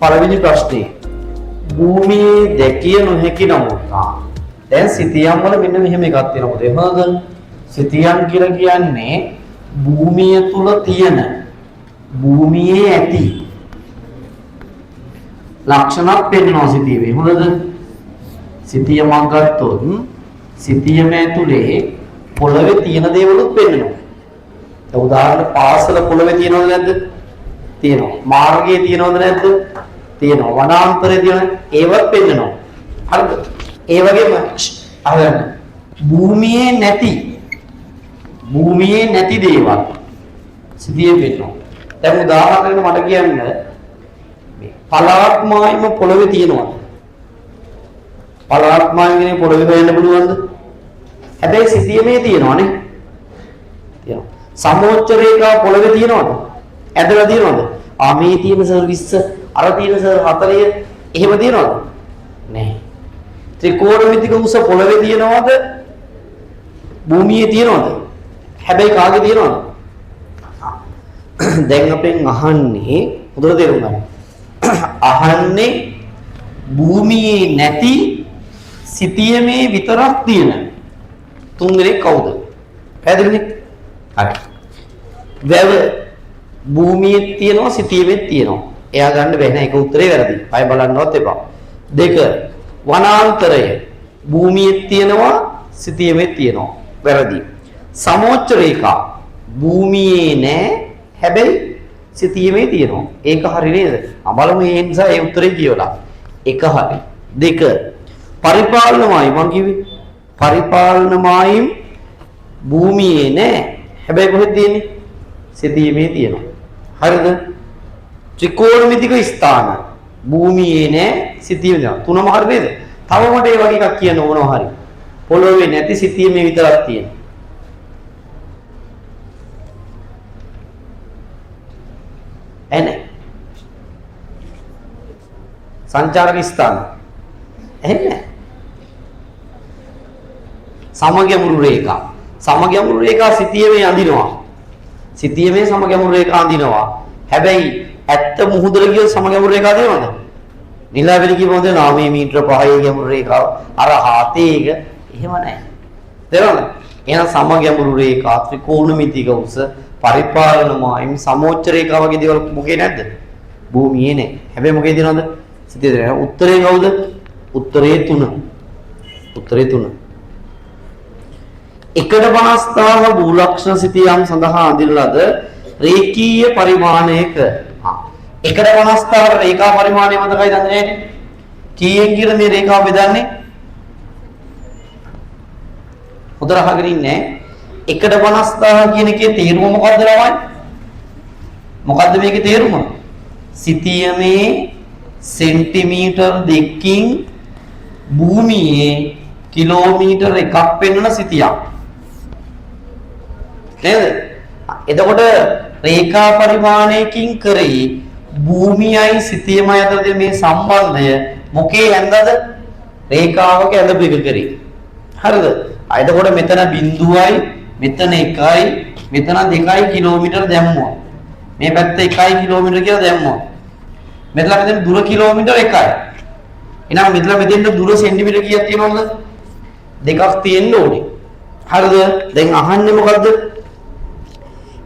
පළවෙනි ප්‍රශ්නේ භූමියේ දැකිය නොහැකි නමුත් දැන් සිතියම් වල මෙන්න මෙහෙම එකක් තියෙනවා. එහෙමද? සිතියම් කියලා කියන්නේ භූමිය තුල තියෙන භූමියේ ඇති ලක්ෂණක් පෙන්වනවා සිතියමේ. හොඳද? සිතියමක් ගත්තොත් සිතියම ඇතුලේ පොළවේ තියෙන දේවලුත් පෙන්වනවා. ඒ උදාහරණ පාසල පොළවේ තියෙනවද නැද්ද? තියෙනවා. මාර්ගයේ තියෙනවද නැද්ද? තියෙනවා. වනාන්තරයේ තියෙන ඒවත් පෙන්නනවා. හරිද? ඒ වගේම අහන්න භූමියේ නැති දේවල් සිතියේ පෙන්නනවා. දැන් උදාහරණයකට මට කියන්න මේ පලාත් මායිම පොළවේ තියෙනවද? පලාත් මායිමනේ පොළවේ හොයන්න පුළුවන්ද? හැබැයි සිතියමේ තියෙනවනේ. තියෙනවා. සමෝච්ච රේඛා පොළවේ තියෙනවද? ඇදලා තියෙනවද? මේ තියෙන සර් 20 අර තියෙන සර් 40 එහෙම තියෙනවද? නැහැ. ත්‍රිකෝණමිතික උස පොළවේ තියෙනවද? භූමියේ තියෙනවද? හැබැයි කාගේ තියෙනවද? දැන් අපෙන් අහන්නේ හොඳට තේරුම් ගන්න. අහන්නේ භූමියේ නැති සිතියමේ විතරක් තියෙන තුන්දෙනෙක් කවුද? පැහැදිලිනේ? හරි. වැව භූමියේ තියෙනවා සිතියමේ තියෙනවා. එයා ගන්න බැහැ නෑ. ඒක උත්තරේ වැරදි. ආයෙ බලන්නවත් එපා. 2 වනාන්තරය භූමියේ තියෙනවා සිතියමේ තියෙනවා. වැරදි. සමෝච්ච රේඛා භූමියේ නෑ හැබැයි සිතියමේ තියෙනවා. ඒක හරි නේද? බලමු ඒ නිසා ඒ උත්තරේ කියවලා. 1 හරි. 2 පරිපාලන මායිම් මං කිව්වේ. පරිපාලන මායිම් භූමියේ නෑ හැබැයි කොහෙද තියෙන්නේ? සිතියමේ තියෙනවා. හරිද? ත්‍රිකෝණමිතික ස්ථාන භූමියේ නෑ සිතියමේ තියෙනවා. තුනම හරි නේද? තව මට ඒ වගේ එකක් කියන්න ඕනවා හරි. පොළොවේ නැති සිතියමේ විතරක් තියෙනවා. එනේ සංචාරක ස්ථාන එන්නේ සමගැමුණු රේඛා සිතියමේ අඳිනවා. සිතියමේ සමගැමුණු රේඛා අඳිනවා. හැබැයි ඇත්ත මුහුදට ගිය සමගැමුණු රේඛා තියෙනවද? නිලාවෙලි කියපොන්ද 9 මීටර 5 ගැඹුරු රේඛාව අර හතේ එක එහෙම නැහැ. තේරුණාද? එහෙනම් සමගැමුණු රේඛා ත්‍රිකෝණමිතික උස පරිපාලන මායිම් සමෝච්ච රේඛා වගේ දේවල් මොකේ නැද්ද? භූමියේ නැහැ. හැබැයි මොකේ තියෙනවද? සිතියේ තියෙනවා. උත්තරේ කවුද? උත්තරේ 3. උත්තරේ 3. 1.50 භූලක්ෂණ සිතියම් සඳහා අඳින ලද රේඛීය පරිමාණයක 1.50 රේඛා පරිමාණය මතකයි දන්නේ නැහැ. කීයෙන් කියලා මේ රේඛාව බෙදන්නේ? හොඳට අහගෙන ඉන්නේ. 1.50 කියන එකේ තේරුම මොකද්ද ළමයි? මොකද්ද මේකේ තේරුම? සිතියමේ සෙන්ටිමීටර් 2කින් භූමියේ කිලෝමීටර් 1ක් පෙන්වන සිතියක්. නේද? එතකොට රේඛා පරිමාණයකින් කරේ භූමියයි සිතියමයි අතර තියෙන මේ සම්බන්ධය මොකේ ඇඳද? රේඛාවක ඇඳපු එක කරේ. හරිද? එතකොට මෙතන බිඳුවයි මෙතන 1යි මෙතන 2යි කිලෝමීටර් දැම්මොත් මේ පැත්ත 1යි කිලෝමීටර් කියලා දැම්මොත් මෙතන දුර කිලෝමීටර් 1යි. එහෙනම් මෙතෙන්ට දුර සෙන්ටිමීටර් කීයක් තියෙනවද? 2ක් තියෙන්න ඕනේ. හරිද? දැන් අහන්නේ මොකද්ද?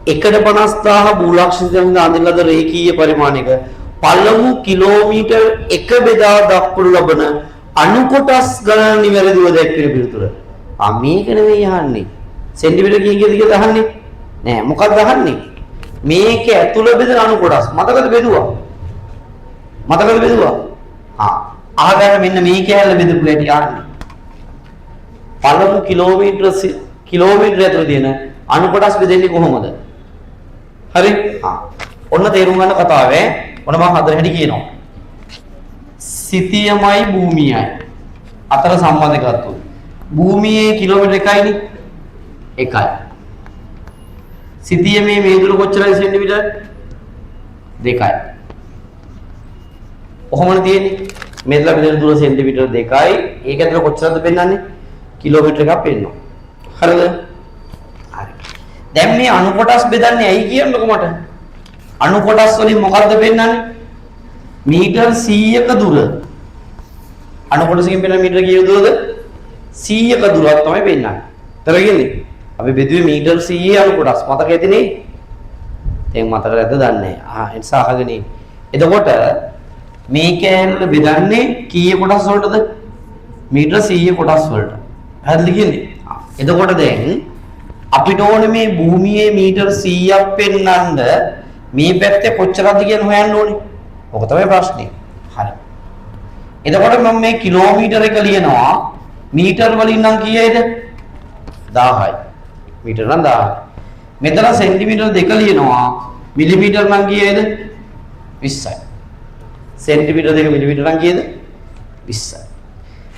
1.50 භූලක්ෂණ අඳින ලද රේඛීය පරිමාණයක පළමු කිලෝමීටර් 1 බෙදා දක්වනු ලබන අණු කොටස් ගණන නිවැරදිව දැක්වෙන පිළිතුර. මේක නෙවෙයි අහන්නේ. සෙන්ටිමීටර කීයද කියලා අහන්නේ? නෑ. මොකක්ද අහන්නේ? මේක ඇතුළ බෙදෙන අණු කොටස්. මතකද බෙදුවා? අහගන්න මෙන්න මේ කැලේ බෙදපු හැටි අහන්නේ. පළමු කිලෝමීටර ඇතුළේ තියෙන අණු කොටස් බෙදෙන්නේ කොහොමද? හරි? ඔන්න තේරුම් ගන්න කතාවේ ඔන්න මම හතර හැටි කියනවා. සිතියමයි භූමියයි අතර සම්බන්ධ කරතු. භූමියේ කිලෝමීටර 1යිනේ. 1යි. සිතියමේ මේ දුර කොච්චරයි සෙන්ටිමීටර? 2යි. කොහොමද තියෙන්නේ? මෙතන බෙදෙන දුර සෙන්ටිමීටර 2යි. ඒක ඇතුළේ කොච්චරද පෙන්වන්නේ? කිලෝමීටර එකක් පෙන්වනවා. හරිද? හරි. දැන් මේ අණු කොටස් බෙදන්නේ ඇයි කියන්නකො මට? අණු කොටස් වලින් මොකද්ද පෙන්වන්නේ? මීටර් 100ක දුර අණු කොටසකින් පෙනෙන මීටර කීයක දුරද 100ක දුරක් තමයි පෙන්නන්නේ. තරගින්නේ අපි බෙදුවේ මීටර් 100 අණු කොටස් මතක ඇතිනේ. දැන් මතක නැද්ද දන්නේ නැහැ. ඒ නිසා අහගෙන ඉන්න. එතකොට මේ කෑල්ල බෙදන්නේ කීය කොටස් වලටද? මීටර 100 කොටස් වලට. හරිද කියන්නේ? එතකොට දැන් අපිට ඕනේ මේ භූමියේ මීටර 100ක් පෙන්වන්න මේ පැත්තේ කොච්චරද කියන හොයන්න ඕනේ. ඔක තමයි ප්‍රශ්නේ. හරි. එතකොට මම මේ කිලෝමීටර එක ලියනවා මීටර වලින් නම් කීයද? 1000යි. මීටර නම් 1000යි. මෙතන සෙන්ටිමීටර දෙක ලියනවා මිලිමීටර නම් කීයද? 20යි. සෙන්ටිමීටර දෙක මිලිමීටර නම් කීයද? 20යි.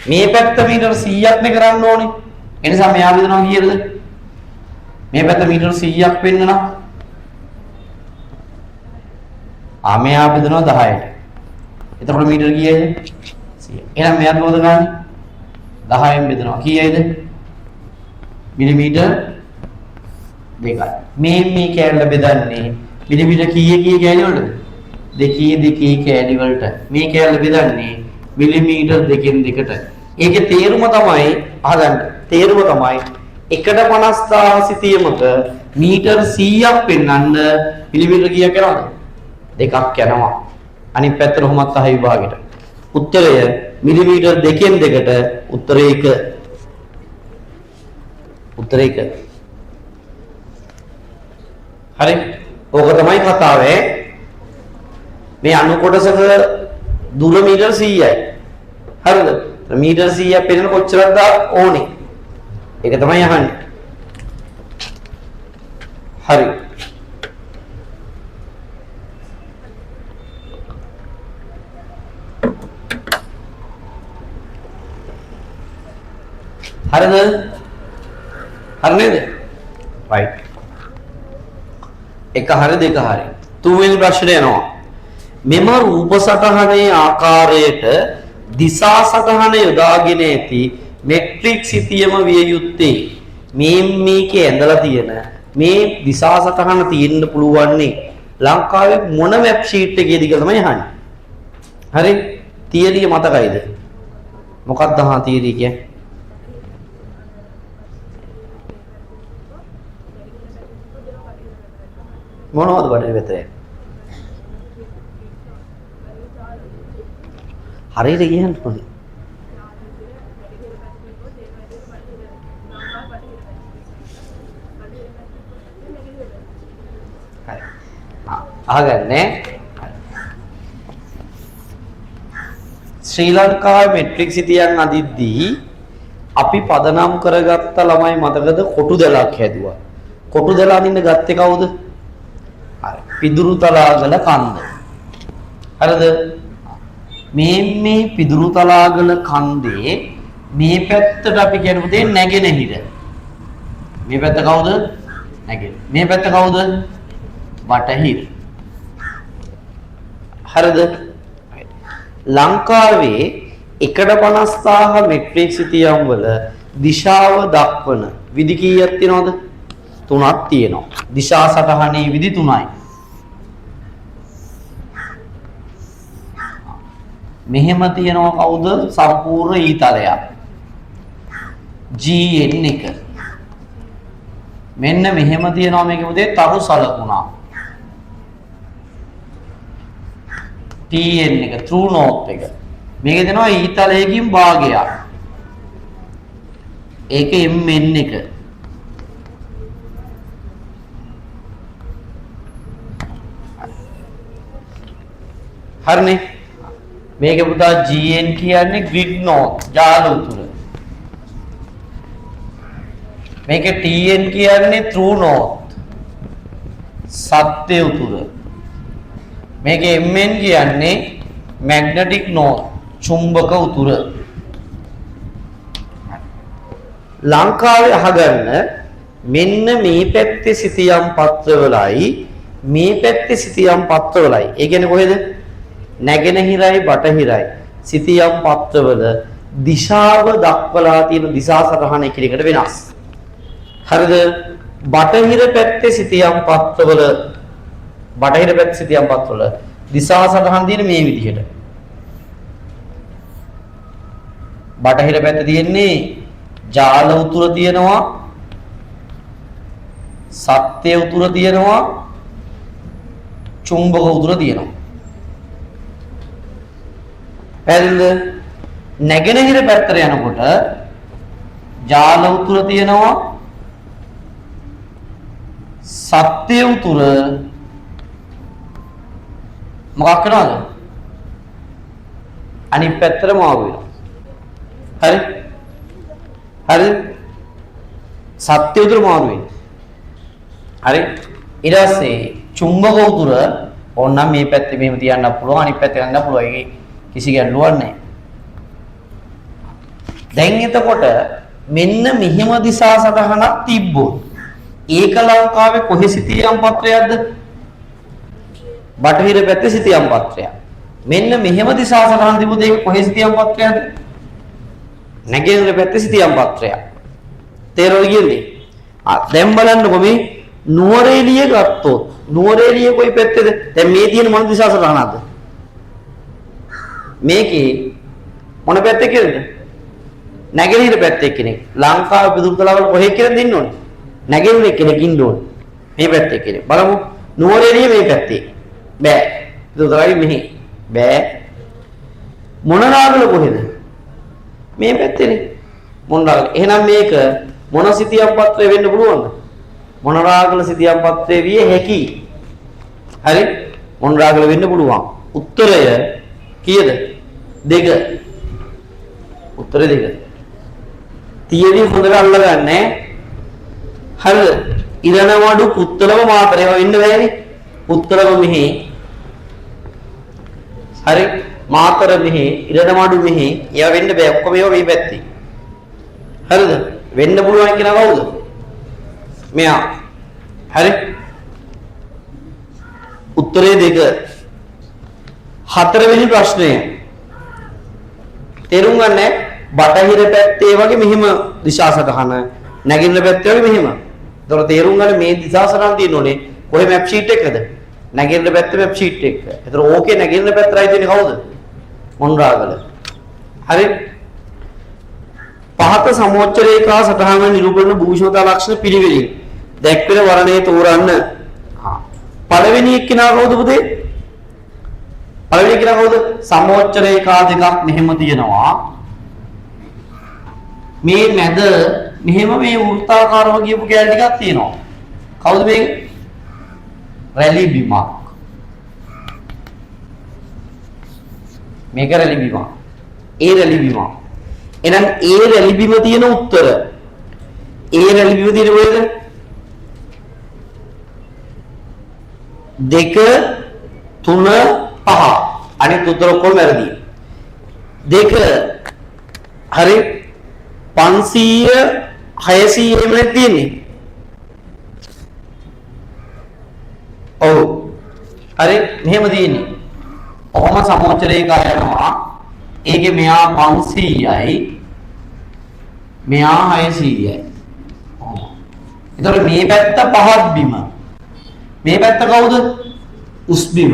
මේ පැත්ත මීටර 100ක් නේ කරන්න ඕනේ. ඒ නිසා මෙයා බෙදනවා කීයද? මේ පැත්ත මීටර 100ක් වෙන්නනා. මෙයා බෙදනවා 10ට. එතකොට මීටර කීයද? 100. එහෙනම් මෙයාත් මොකද ගන්නේ? 10න් බෙදනවා. කීයද? මිලිමීටර 2යි. මේ කෑල්ල බෙදන්නේ මිලිමීටර කීයේ කෑලි වලටද? 2 කෑලි වලට. මේ කෑල්ල බෙදන්නේ මිලිමීටර 2ට. ඒකේ තේරුම තමයි අහගන්න. තේරුම තමයි 1.50,000 සිතියමක මීටර 100ක් පෙන්වන්න මිලිමීටර කීයක් යනවද? 2ක් යනවා. අනිත් පැත්තට කොහොමත් අහ විභාගෙට. උත්තරය මිලිමීටර 2න් 2ට උත්තරය 1. උත්තරය 1. හරි. ඕක තමයි කතාවේ. මේ අණු කොටසක දුර මීටර 100යි. හරිද? මීටර 100ක් පෙන්නන කොච්චරද ඕනේ? ඒක තමයි අහන්නේ. හරි. හරිද? හරි නේද? right. එක හරි දෙක හරි. තුන්වෙනි ප්‍රශ්නේ යනවා. මෙම රූප සටහනේ ආකාරයට දිසා සටහන යොදාගෙන ඇති මෙට්‍රික් සිතියම විය යුත්තේ මේකේ ඇඳලා තියෙන මේ දිසා සටහන තියෙන්න පුළුවන්නේ ලංකාවේ මොන වෙබ් ෂීට් එකේද කියලා තමයි අහන්නේ. හරි? තියරිය මතකයිද? මොකක්ද තියරිය කියන්නේ? මොනවද බඩේ වෙතේ? හරියට කියන්න ඕනේ. හරි. අහගන්නේ. ශ්‍රී ලංකාවේ මෙට්‍රික් සිතියන් අදිද්දී අපි පදනම් කරගත්ත ළමයි මතකද කොටු දෙලක් හැදුවා. කොටු දෙල අදින්න ගත්තේ කවුද? හරි. පිදුරු තලාගල කන්ද. හරිද? මේ පිදුරු තලාගල කන්දේ මේ පැත්තට අපි කියමු දේ නැගෙනහිර. මේ පැත්ත කවුද? නැගෙනහිර. මේ පැත්ත කවුද? බටහිර. හරිද? ලංකාවේ 1.50,000 මෙට්‍රික් සිතියම් වල දිශාව දක්වන විදි කීයක් තියෙනවද? 3ක් තියෙනවා. දිශා සටහනේ විදි 3යි. මෙහෙම තියෙනවා කවුද? සම්පූර්ණ ඊතලයක්. GN එක. මෙන්න මෙහෙම තියෙනවා මේකේ මුදේ තරු සලකුණා. TN එක true north එක. මේකේ දෙනවා ඊතලයකින් භාගයක්. ඒක MN එක. හරිනේ. මේක පුතා GN කියන්නේ grid north ජාල උතුර. මේක TN කියන්නේ true north සත්‍ය උතුර. මේක MN කියන්නේ magnetic north චුම්බක උතුර. ලංකාවේ අහගන්න මෙන්න මේ පැත්තේ සිතියම් පත්‍රවලයි මේ පැත්තේ සිතියම් පත්‍රවලයි. ඒ කියන්නේ කොහෙද? නැගෙනහිරයි බටහිරයි සිතියම් පත්‍රවල දිශාව දක්වලා තියෙන දිශා සටහන එකිනෙකට වෙනස්. හරිද? බටහිර පැත්තේ සිතියම් පත්‍රවල බටහිර පැත්තේ සිතියම් පත්‍රවල දිසා සටහන් තියෙන මේ විදිහට. බටහිර පැත්තේ තියෙන්නේ ජාල උතුර තියෙනවා, සත්‍ය උතුර තියෙනවා, චුම්බක උතුර තියෙනවා. පැහැදිලිද? නැගෙනහිර පැත්තට යනකොට ජාල උතුර තියෙනවා, සත්‍ය උතුර මොකක් කරනවද? අනිත් පැත්තට මාරු වෙනවා. හරි? හරි? සත්‍ය උතුර මාරු වෙනවා. හරි? ඊට පස්සේ චුම්බක උතුර ඕනනම් මේ පැත්තේ මෙහෙම තියන්න පුළුවන්, අනිත් පැත්තේ යන්න පුළුවන්. ඒක කිසි ගැටලුවක් නැහැ. දැන් එතකොට මෙන්න මෙහෙම දිසා සටහනක් තිබ්බොත් ඒක ලංකාවේ කොහෙ සිටියම් පත්‍රයක්ද? බටහිර පැත්තේ සිටියම් පත්‍රයක්. මෙන්න මෙහෙම දිසා සටහන් තිබුණොත් ඒක කොහෙ සිටියම් පත්‍රයක්ද? නැගෙනහිර පැත්තේ සිටියම් පත්‍රයක්. තේරෙනවද කියන්නේ? දැන් බලන්නකො මේ නුවරඑළිය ගත්තොත් නුවරඑළිය කොයි පැත්තේද? දැන් මේ තියෙන මොන දිසා සටහනක්ද? මේකේ මොන පැත්තේ කියලාද? නැගෙනහිර පැත්තේ කෙනෙක්. ලංකාවේ පිදුරුතලාවල කොහෙද කියලා දෙන්න ඕනේ? නැගෙනහිර කෙනෙක් ඉන්න ඕනේ. මේ පැත්තේ කෙනෙක්. බලමු නුවරඑළිය මේ පැත්තේ. බෑ. පිදුරුතලාවේ මෙහි. බෑ. මොනරාගල කොහෙද? මේ පැත්තේනේ. මොනරාගල. එහෙනම් මේක මොන සිතියම් පත්‍රය වෙන්න පුළුවන්ද? මොනරාගල සිතියම් පත්‍රය විය හැකි. හරි? මොනරාගල වෙන්න පුළුවන්. උත්තරය කීයද? 2. උත්තරය 2. තියදී හොඳට අල්ලගන්න. හරිද? ඉරණවඩු පුත්තලම මාතරේ වෙන්න බෑනේ. පුත්තලම මෙහි. හරි? මාතර මෙහි, ඉරණවඩු මෙහි. ඒවා වෙන්න බෑ. ඔක්කොම ඒවා මේ පැත්තේ. හරිද? වෙන්න පුළුවන් කෙනා කවුද? මෙයා. හරි? උත්තරේ 2. 4 වෙනි ප්‍රශ්නය. තේරුම් ගන්න බටහිර පැත්තේ වගේ මෙහිම දිශා සටහන, නැගෙනහිර පැත්තේ වගේ මෙහිම. ඒතකොට තේරුම් ගන්න මේ දිශා සටහන් තියෙන්නේ කොහේ මැප් ෂීට් එකද? නැගෙනහිර පැත්තේ මැප් ෂීට් එක. ඒතකොට ඕකේ නැගෙනහිර පැත්තයි තියෙන්නේ කවුද? මොණරාගල. හරි? පහත සමෝච්ච රේඛා සටහන නිරූපණ භූෂණතා ලක්ෂණ පිළිවෙලින් දැක්වෙන වර්ණයේ තෝරන්න. පළවෙනි එක්කිනා කවුද පුතේ? පළවෙනි එක්කිනා කවුද? සමෝච්ච රේඛා දෙකක් මෙහෙම තියෙනවා. මේ මැද මෙහෙම මේ වෘත්තාකාරව කියපු කැලේ ටිකක් තියෙනවා. කවුද මේක? රැලි බිමක්. මේක රැලි බිමක්. ඒ රැලි බිමක්. එහෙනම් ඒ රැලි බිම තියෙන උත්තර. ඒ රැලි බිම තියෙන කොහෙද? 2 3 5. අනිත් උත්තර ඔක්කොම වැරදි. 2 හරි 500 600 එහෙම නේ තියෙන්නේ. ඔව්. හරි මෙහෙම තියෙන්නේ. ඔහොම සමෝච්ච රේඛා යනවා. ඒකේ මෙහා 500යි මෙහා 600යි. එතකොට මේ පැත්ත පහත් බිම. මේ පැත්ත කවුද? උස් බිම.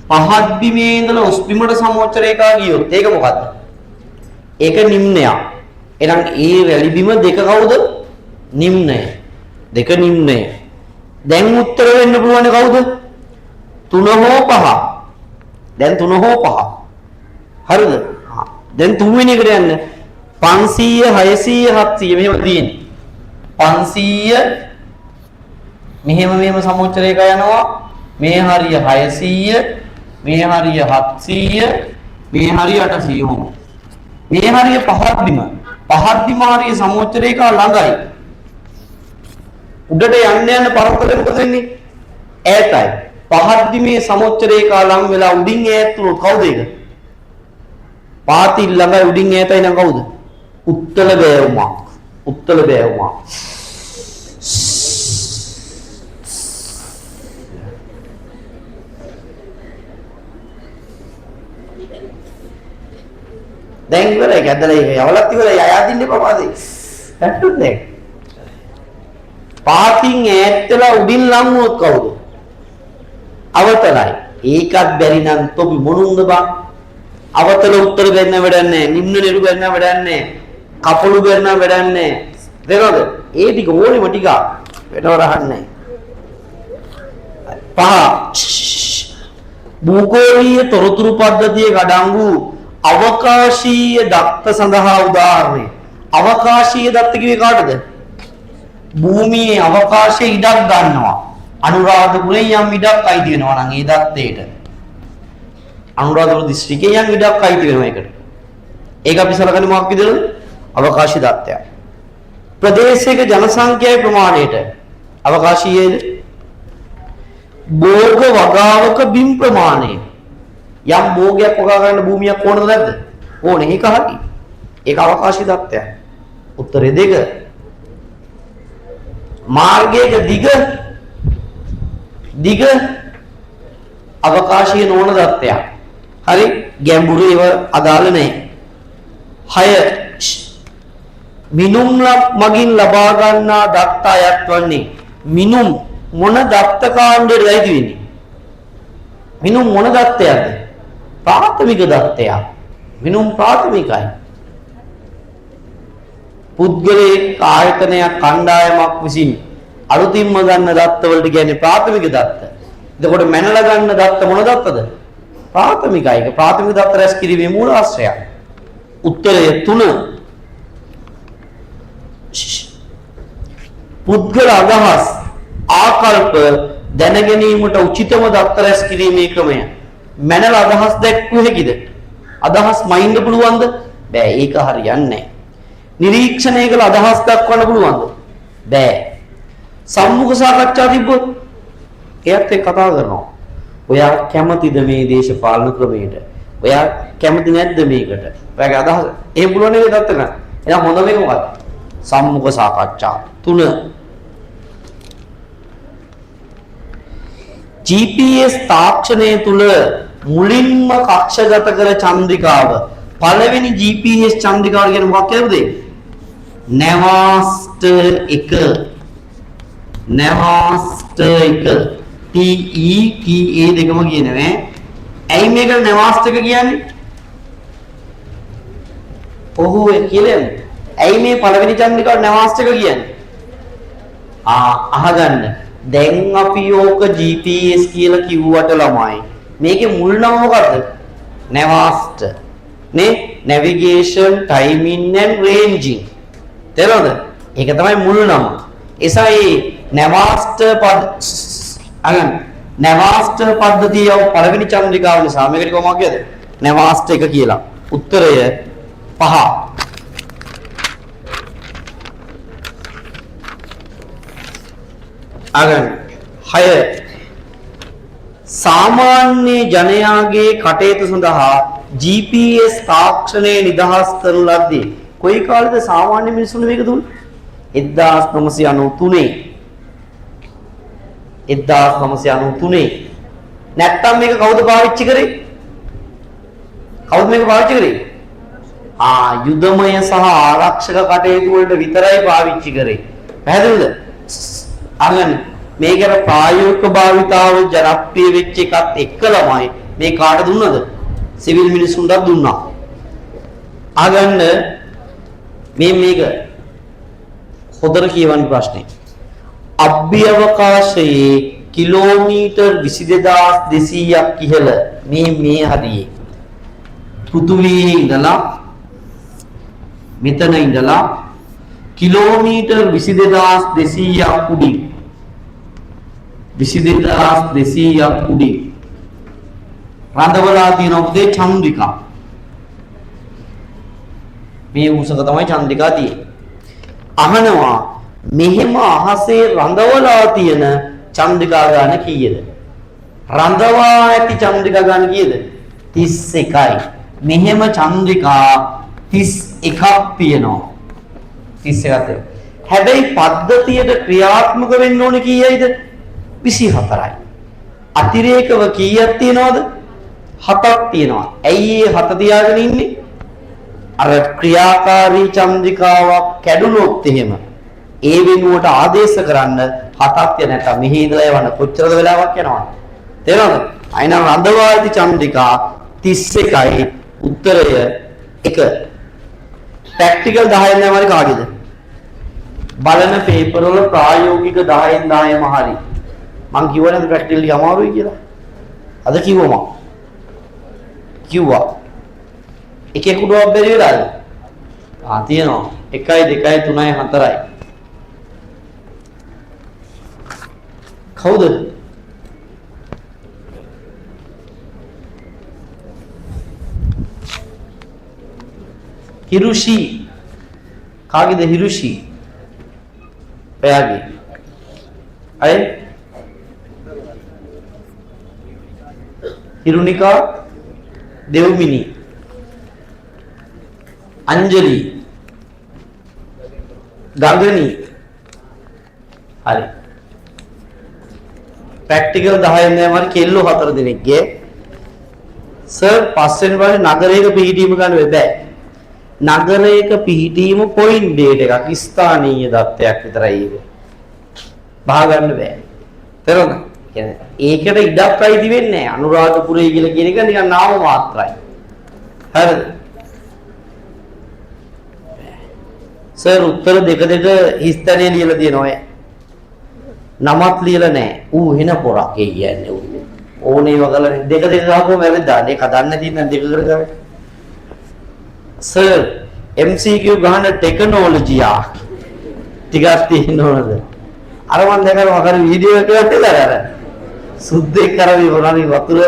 පහත් බිමේ ඉඳලා උස් බිමට සමෝච්ච රේඛා ගියොත් ඒක මොකද්ද? ඒක නිම්නයක්. එහෙනම් ඒ රැලි බිම 2 කවුද? නිම්නය. 2 නිම්නය. දැන් උත්තර වෙන්න පුළුවන් කවුද? 3 හෝ 5. දැන් 3 හෝ 5. හරිද? දැන් තුන්වෙනි එකට යන්න. 500 600 700 මෙහෙම තියෙන්නේ. 500 මෙහෙම සමෝච්ච රේඛා යනවා. මේ හරිය 600, මේ හරිය 700, මේ හරිය 800. මේ හරිය පහත් බිම. පහත් බිම හරිය සමෝච්ච රේඛා ළඟයි. උඩට යන්න පරතරය මොකද වෙන්නේ? ඈතයි. පහත් බිමේ සමෝච්ච රේඛා ලඟ වෙලා උඩින් ඈත් වුණොත් කවුද ඒක? පාතිල් ළඟයි උඩින් ඈතයි නම් කවුද? උත්තල බෑවුමක්. උත්තල බෑවුමක්. දැන් ඉවරයි ගැදලා යවලත් ඉවරයි අයාදින්න ප්‍රමාදේ. පැට්ටුත් දැන්. පාතින් ඈත් වෙලා උඩින් ලං වුණොත් කවුද? අවතලයි. ඒකත් බැරි නම් තොපි මොනුන්ද බං? අවතල උත්තර දෙන්න වැඩක් නැහැ. නිම්න නිරු ගන්න වැඩක් නැහැ. කපළු ගන්න වැඩක් නැහැ. තේරෙනවද? ඒ ටික ඕනෙම ටික වෙනව රහන්නේ. පහ භූගෝලීය තොරතුරු පද්ධතියේ ගඩංගු අවකාශීය දත්ත සඳහා උදාහරණය. අවකාශීය දත්ත කිව්වේ කාටද? භූමියේ අවකාශයේ ඉඩක් ගන්නවා. අනුරාධපුරේ යම් ඉඩක් අයිති වෙනවා නම් ඒ දත්තේට. අනුරාධපුර දිස්ත්‍රික්කයේ යම් ඉඩක් අයිති වෙනවා ඒකට. ඒක අපි සලකන්නේ මොකක් විදිහටද? අවකාශී දත්තයක්. ප්‍රදේශයක ජනසංඛ්‍යාවේ ප්‍රමාණයට අවකාශීයද? භෝග වගාවක බිම් ප්‍රමාණය. යම් භෝගයක් වගා ගන්න භූමියක් ඕනද නැද්ද? ඕනේ. ඒක හරි. ඒක අවකාශී දත්තයක්. උත්තරේ 2. මාර්ගයක දිග අවකාශීය නොවන දත්තයක්. හරි. ගැඹුරු ඒව අදාළ නැහැ. 6 මිනුම් මගින් ලබා ගන්නා දත්ත අයත් වන්නේ මිනුම් මොන දත්ත කාණ්ඩයටද අයිති වෙන්නේ? මිනුම් මොන දත්තයක්ද? ප්‍රාථමික දත්තයක්. මිනුම් ප්‍රාථමිකයි. පුද්ගලයේ ආයතනයක් කණ්ඩායමක් විසින් අලුතින්ම ගන්න දත්ත වලට කියන්නේ ප්‍රාථමික දත්ත. එතකොට මැනලා ගන්න දත්ත මොන දත්තද? ප්‍රාථමිකයි. ඒක ප්‍රාථමික දත්ත රැස් කිරීමේ මූල ආශ්‍රයයි. උත්තරය 3. පුද්ගල අදහස් ආකල්ප දැනගැනීමට උචිතම දත්ත රැස් කිරීමේ ක්‍රමය. මැනලා අදහස් දැක්විය හැකිද? අදහස් මයින්ඩ් පුළුවන්ද? බෑ. ඒක හරියන්නේ නැහැ. නිරීක්ෂණය කළ අදහස් දක්වන්න පුළුවන්ද? බෑ. සම්මුඛ සාකච්ඡා තිබ්බොත් එයත් එක්ක කතා කරනවා. ඔයා කැමතිද මේ දේශපාලන ක්‍රමයට? ඔයා කැමති නැද්ද මේකට? ඔයාගේ අදහස එහෙම පුළුවන් නේද දත්ත ගන්න. එහෙනම් හොඳ මේක මොකක්ද? සම්මුඛ සාකච්ඡා. 3 GPS තාක්ෂණය තුල මුලින්ම කක්ෂගත කළ චන්ද්‍රිකාව. පළවෙනි GPS චන්ද්‍රිකාව කියන්නේ මොකක්ද කියලාද? නැවාස්ටර් 1. නැවාස්ටර් 1 TETA දෙකම කියනවා. ඇයි මේකට නැවාස්ටර් එක කියන්නේ? ඔහු ඒ කියන්නේ. ඇයි මේ පළවෙනි චන්ද්‍රිකාව නැවාස්ටර් එක කියන්නේ? අහගන්න. දැන් අපි ඕක GPS කියලා කිව්වට ළමයි මේකේ මුල් නම මොකද්ද? නැවාස්ටර් නේ? navigation timing and ranging. තේරෙනවද? ඒක තමයි මුල් නම. එසයි නැවාස්ටර් නැවාස්ටර් පද්ධතිය පළවෙනි චන්ද්‍රිකාව නිසා මේකට කොහොමද කියද? නැවාස්ටර් 1 කියලා. උත්තරය 5. අගන් 6 සාමාන්‍ය ජනයාගේ කටයුතු සඳහා GPS තාක්ෂණය නිදහස් කරන ලද්දේ කොයි කාලෙද සාමාන්‍ය මිනිසුන්ට මේක දුන්නේ? 1993. 1993. නැත්තම් මේක කවුද පාවිච්චි කරේ? කවුද මේක පාවිච්චි කරේ? යුදමය සහ ආරක්ෂක කටයුතු වලට විතරයි පාවිච්චි කරේ. පැහැදිලිද? අගන් මේකට ප්‍රායෝගික භාවිතාව ජනප්‍රිය වෙච්ච එකත් එක්කලමයි මේ කාට දුන්නද? සිවිල් මිනිසුන්ට දුන්නා. අගන්න මේක හොදට කියවන්න ප්‍රශ්නේ. අභ්‍යවකාශයේ කිලෝමීටර් 22200ක් ඉහළ මේ හරියේ පෘථුවියේ ඉඳලා මෙතන ඉඳලා කිලෝමීටර් 22200ක් උඩින් 22200ක් උඩින් රඳවලා තියෙන උදේ චන්ද්‍රිකා. මේ උසක තමයි චන්ද්‍රිකා තියෙන්නේ. අහනවා මෙහෙම අහසේ රඳවලා තියෙන චන්ද්‍රිකා ගාන කීයද? රඳවා ඇති චන්ද්‍රිකා ගාන කීයද? 31යි. මෙහෙම චන්ද්‍රිකා 31ක් තියෙනවා. 31ක්. හැබැයි පද්ධතියට ක්‍රියාත්මක වෙන්න ඕනේ කීයයිද? 24යි. අතිරේකව කීයක් තියනවද? 7ක් තියෙනවා. ඇයි මේ 7 තියාගෙන ඉන්නේ? අර ක්‍රියාකාරී චන්ද්‍රිකාවක් කැඩුනොත් එහෙම ඒ වෙනුවට ආදේශ කරන්න 7ක් තිය නැත්නම් මෙහි ඉඳලා යවන්න කොච්චරද වෙලාවක් යනවද? තේරෙනවද? අයිනම් රඳවාදී චන්ද්‍රිකා 31යි උත්තරය 1. ප්‍රැක්ටිකල් 10න් දැමරි කාගේද? බලන පේපර් වල ප්‍රායෝගික 10න් 10ම හරි. මං කිව්වනේ ප්‍රැක්ටිකල් ටික අමාරුයි කියලා. අද කිව්වා මං. කිව්වා. එකෙකුටවත් බැරි වෙලාද? තියෙනවා. 1යි 2යි 3යි 4යි. කවුද? හිරුෂි. කාගේද හිරුෂි? එයාගේ. අය හිරුනිකා දෙව්මිනි අංජලි ගගනි හරි ප්‍රැක්ටිකල් 10න් දැමරි කෙල්ලෝ 4 දෙනෙක්ගේ සර් පස්වෙනි පාරේ නගරයක පිහිටීම ගන්න බෑ නගරයක පිහිටීම පොයින්ට් ඩේට් එකක් ස්ථානීය දත්තයක් විතරයි ඒක බහ ගන්න බෑ තේරුණා කියන්නේ ඒකට ඉඩක් අයිති වෙන්නේ නැහැ අනුරාධපුරය කියලා කියන එක නිකන් නාම මාත්‍රයි හරිද සර් උත්තර දෙක හිස්තැනේ ලියලා තියෙනවා නමත් ලියලා නැහැ ඌ වෙන පොරක් ඒ කියන්නේ ඌ ඕනේ වගලා දෙක ගහපුවම වැරද්දා දෙක දන්නේ නැති නම් දෙක කරගන්න සර් MCQ ගහන ටෙක්නොලොජි ටිකක් තියෙනවද අර මම දැකලා මකර වීඩියෝ එකක් දාලා අර සුද්දෙක් කරවි මොනවාරි වතුර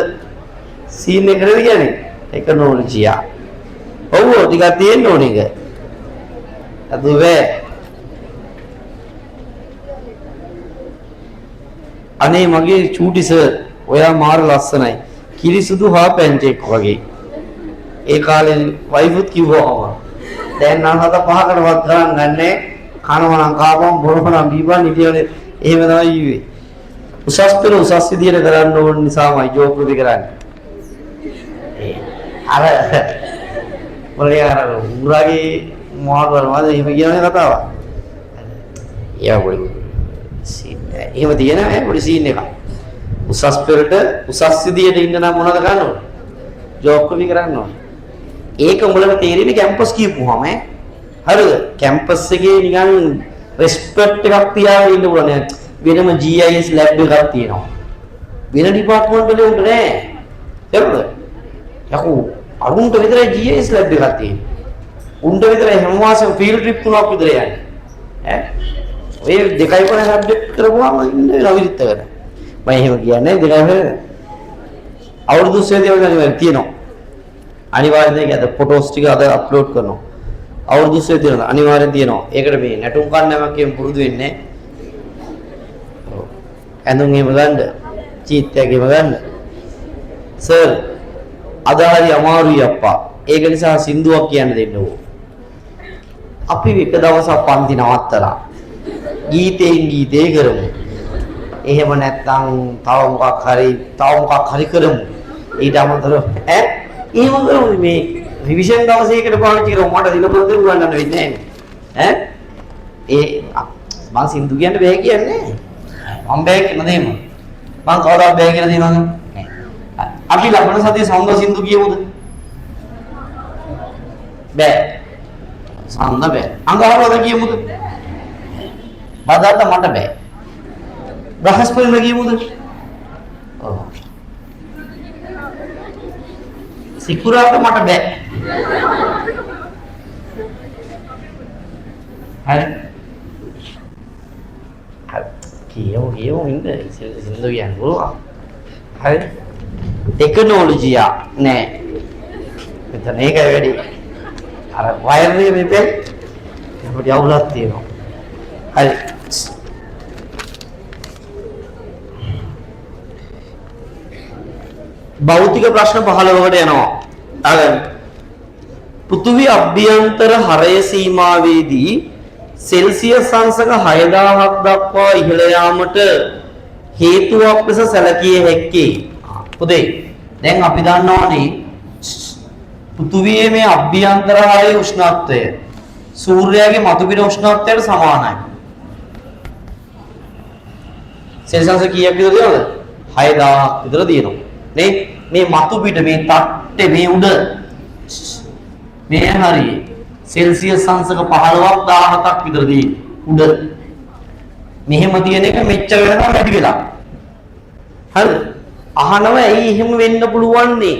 සීන් එකද කියන්නේ ටෙක්නොලොජි ඔව් ටිකක් තියෙන්න ඕනේ ඒක අදුවේ අනේ මගේ චූටි සර් ඔයා මාර ලස්සනයි කිරිසුදු හා පැන්චෙක් වගේ ඒ කාලේ වයිෆුත් කිව්වා දැන් නම් හත පහකටවත් ගණන් ගන්නෑ කනවා නම් කාපම් බොරපම් බීපන් ඉතියනේ එහෙම තමයි කිව්වේ උසස් පෙර උසස් විදියට කරන්න ඕන නිසාමයි ජෝක් උදේ කරන්නේ ඒ අර මොලේ අර උරාගේ මොහොත වරමද එහෙම කියන්නේ කතාව යා පොඩි සීන් එහෙම තියෙනවා පොඩි සීන් එකක් උසස් පෙරට උසස් විදියට ඉන්න නම් මොනවද කරන්න ඕන ජෝක් උදේ කරන්න ඕන ඒක උඹලට තේරෙන්නේ කැම්පස් කියපුවාම හරිද කැම්පස් එකේ නිකන් රෙස්පෙක්ට් එකක් තියාගෙන ඉන්න ඕනේ වෙනම GIS ලැබ් එකක් තියෙනවා වෙන ඩිපාර්ට්මන්ට් වල උන්ට නෑ හරිද යකෝ අරුන්ට විතරයි GIS ලැබ් එකක් තියෙන්නේ උන්ට විතරයි හැම මාසෙම ෆීල්ඩ් ට්‍රිප් 3ක් විතර යන්නේ ඈ ඔය 2.5 සබ්ජෙක්ට් කරපුවාම ඉන්නේ රවිරිත් කරන මම එහෙම කියන්නේ 2.5 අවුරුදු 7 වගේ තියෙනවා අනිවාර්යයෙන් ඒක අද ෆොටෝස් ටික අද අප්ලෝඩ් කරනවා අවුරුදු 7 තියෙනවා අනිවාර්යෙන් තියෙනවා ඒකට මේ නැටුම් කන්නෑමක් කියමු පුරුදු වෙන්නේ ඇඳුම් එහෙම ගන්න චීත්තයක් එහෙම ගන්න සර් අද හරි අමාරුයි අප්පා ඒක නිසා සින්දුවක් කියන්න දෙන්න ඕ අපි එක දවසක් පන්ති නවත්තලා ගීතේ කරමු එහෙම නැත්නම් තව මොකක් හරි කරමු ඊට අමතරව ඈ එහෙම කරමු මේ රිවිෂන් දවසේකට පාවිච්චි කරමු මට දිනපොත ගන්න වෙන්නේ නැහැ ඈ මං සින්දු කියන්න බෑ කියන්නේ මම බෑ කියන දෙයම මං කවදාවත් බෑ කියලා දෙනවද අපි ලබන සතියේ සෞන්දර්ය සින්දු කියමුද බෑ සම්ද බෑ අංගහරවද කියමුද බදාට මට බෑ බ්‍රහස්පතින්ද කියමුද ඔව් සිකුරාට මට බෑ හරි කියමු ඉන්න සින්දු කියන්න පුළුවන් හරි ටෙක්නොලොජි නෑ මෙතන ඒකයි වැඩි අර වයර් එක මෙතෙන් අපිට අවුලක් තියෙනවා හරි භෞතික ප්‍රශ්න 15කට යනවා අර පෘථිවි අභ්‍යන්තර හරය සීමාවේදී සෙල්සියස් අංශක 6000ක් දක්වා ඉහළ යාමට හේතුවක් ලෙස සැලකිය හැක්කේ පුතේ දැන් අපි දන්නවානේ පෘථිවියේ මේ අභ්‍යන්තර හරයේ උෂ්ණත්වය සූර්යයාගේ මතුපිට උෂ්ණත්වයට සමානයි. සෙල්සියස් කීයක් විතර තියෙනවද? 6000ක් විතර තියෙනවා නේ. මේ මතු පිට මේ තට්ටේ මේ උඩ මේ හරිය සෙල්සියස් අංශක 15ක් 17ක් විතර තියෙන උඩ මෙහෙම තියෙන එක මෙච්චර වෙනකම් වැඩි වෙලා. හරිද? අහනවා ඇයි එහෙම වෙන්න පුළුවන් නේ?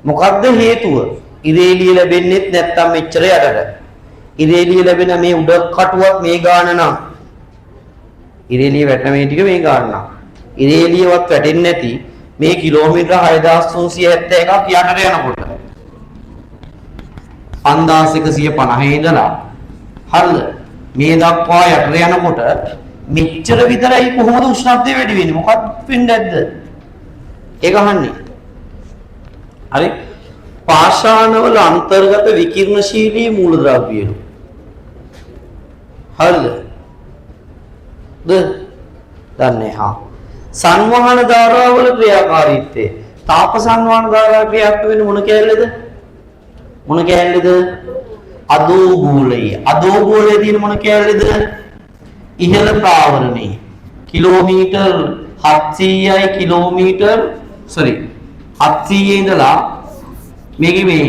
මොකද්ද හේතුව? ඉරේලිය ලැබෙන්නේත් නැත්තම් මෙච්චර යටට. ඉරේලිය ලැබෙන මේ උඩ කටුවක් මේ ගාන නම් ඉරේලිය වැටෙන මේ ටික මේ ගාන නම් ඉරේලියවත් වැටෙන්නේ නැති මේ කිලෝමීටර 6371ක් යටට යනකොට 5150 ඉඳලා හරිද මේ දක්වා යටට යනකොට මෙච්චර විතරයි කොහොමද උෂ්ණත්වය වැඩි වෙන්නේ? මොකක්ද වෙන්නේ නැද්ද? ඒක අහන්නේ. හරි? පාෂාණවල අන්තර්ගත විකිරණශීලී මූලද්‍රව්‍යලු. හරිද? දන්නේ හා. සංවහන ධාරාවල ක්‍රියාකාරීත්වය. තාප සංවහන ධාරාව ක්‍රියාත්මක වෙන්නේ මොන කැලේද? මොන කැලේද? අදෝගෝලයේ. අදෝගෝලයේ තියෙන මොන කැලේද? ඉහළ ප්‍රාවරණේ. කිලෝමීටර් 700යි කිලෝමීටර් 700 ඉඳලා මේකේ මේ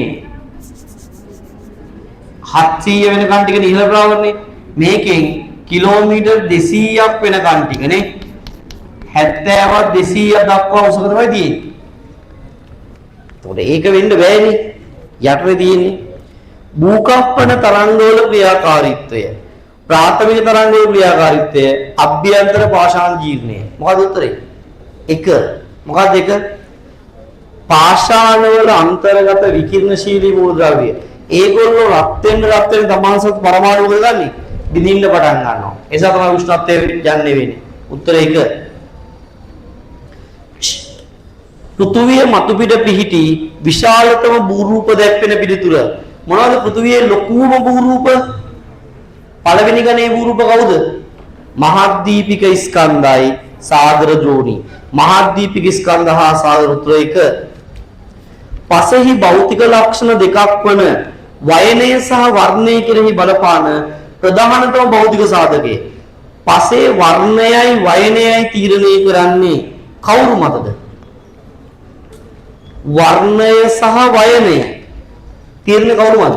700 වෙනකන් ටික ඉහළ ප්‍රාවරණේ. මේකෙන් කිලෝමීටර් 200ක් වෙනකන් ටිකනේ 70වත් 200ක් දක්වා උසක තමයි තියෙන්නේ. එතකොට ඒක වෙන්න බෑනේ. යටේ තියෙන්නේ භූකම්පන තරංගවල ක්‍රියාකාරීත්වය. ප්‍රාථමික තරංගවල ක්‍රියාකාරීත්වය අභ්‍යන්තර පාෂාණ ජීර්ණය. මොකද උත්තරේ? 1. මොකක්ද 1? පාෂාණවල අන්තර්ගත විකිරණශීලී මූලද්‍රව්‍ය. ඒගොල්ලෝ රත් වෙන තමන්සත් පරමාණු වල ගන්නේ බිඳින්න පටන් ගන්නවා. ඒ නිසා තමයි උෂ්ණත්වය යන්නේ වෙන්නේ. උත්තරේ 1. පෘථුවිය මතු පිට පිහිටි විශාලතම භූරූප දැක්වෙන පිළිතුර. මොනවද පෘථුවියේ ලොකුම භූරූප? පළවෙනි ගණයේ භූරූප කවුද? මහද්දීපික ස්කන්ධයි සාගර ද්‍රෝණි. මහද්දීපික ස්කන්ධ හා සාගර උත්තර 1. පසෙහි භෞතික ලක්ෂණ දෙකක් වන වයනය සහ වර්ණය කෙරෙහි බලපාන ප්‍රධානතම භෞතික සාධකය. පසේ වර්ණයයි වයනයයි තීරණය කරන්නේ කවුරු මතද? වර්ණය සහ වයනය තීරණය කවුරු මතද?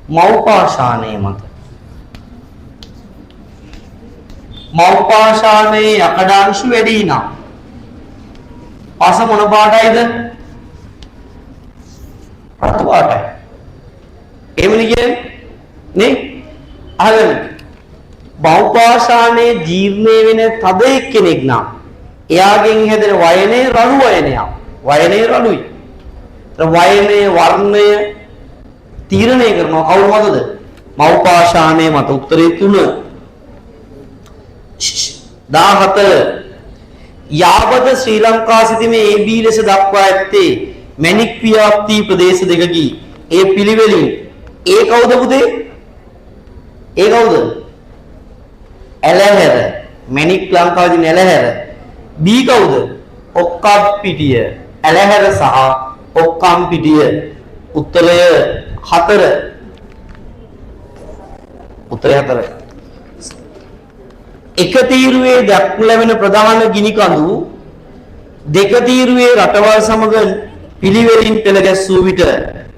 මෞපාෂාණයේ මත. මෞපාෂාණයේ යකඩාංශු වැඩි නම් පස මොන පාටයිද? රතු පාටයි. එමුනේ කියන්නේ නේ? අහගෙන මෞපාෂාණයේ ජීර්ණය වෙන තද එක්කෙනෙක් නම් එයාගෙන් හැදෙන වයනේ රළු වයනයක්. වයනේ රළුයි. වයනේ වර්ණය තීරණය කරනවා කවුරු මතද? මෞපාෂාණයේ මත. උත්තරේ 3. 14 යාවද ශ්‍රී ලංකා සිටීමේ AB ලෙස දක්වා ඇත්තේ මැණික් ව්‍යාප්ති ප්‍රදේශ දෙකකි. ඒ පිළිවෙලින් ඒ කවුද පුතේ? ඒ කවුද? ඇලහැර. මැණික් ලංකාවේදී ඇලහැර. B කවුද? ඔක්කම්පිටිය. ඇලහැර සහ ඔක්කම්පිටිය. උත්තරය 4. උත්තරය 4. එක තීරුවේ දක්ව ලැබෙන ප්‍රධාන ගිනි කඳු දෙක තීරුවේ රටවල් සමග පිළිවෙලින් පෙළ ගැස්සූ විට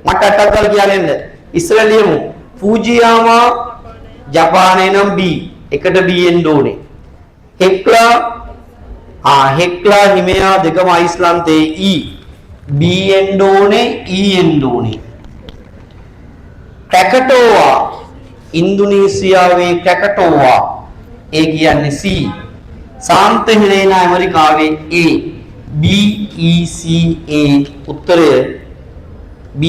මට අටකල් කියන්න ඉස්සරලියමු. ෆූජියාමා ජපානයේ නම් B. එකට B එන්න ඕනේ. හෙක්ලා හිමයා දෙකම අයිස්ලන්තයේ E. B එන්න ඕනේ E එන්න ඕනේ. ක්‍රැකටෝවා ඉන්දුනීසියාවේ ක්‍රැකටෝවා ඒ කියන්නේ C. සාන්ත හෙලේනා ඇමරිකාවේ A. B E C A උත්තරය B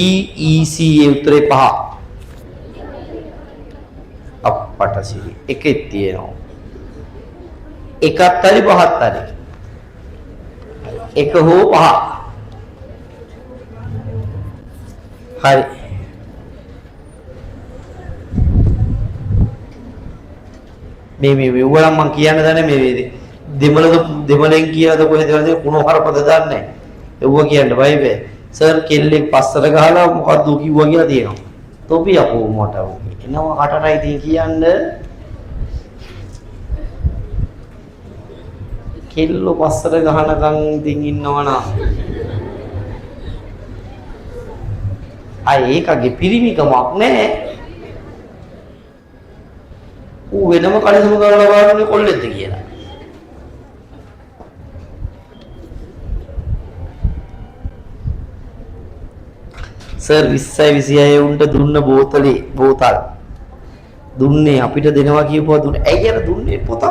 E C A උත්තරේ 5. අපට සිරි එකෙත් තියෙනවා. එකත් හරි පහත් හරි. එක හෝ පහ. හරි. මේ වුණා මම කියන්න දන්නේ මේ දෙමළෙන් කියලාද කොහෙද වලදී කුණු හරපද දන්නේ නැහැ. ඒව කියන්න බයි බෑ. සර් කෙල්ලෙක් පස්සට ගහලා මොකද්ද කිව්වා කියලා තියෙනවා. තොපි අපෝ මට එනවා කටටයි තිය කියන්න කෙල්ල පස්සට ගහනකම් ඉතින් ඉන්නවනම් ඒකගේ පිරිමිකමක් නෑ. ඌ වෙනම කලිසම කරලා බලන්නේ කොල්ලෙක්ද කියලා. සර් 20 උන්ට දුන්න බෝතල් දුන්නේ අපිට දෙනවා කියපුවා දුන්නේ. ඇයි අර දුන්නේ පොත?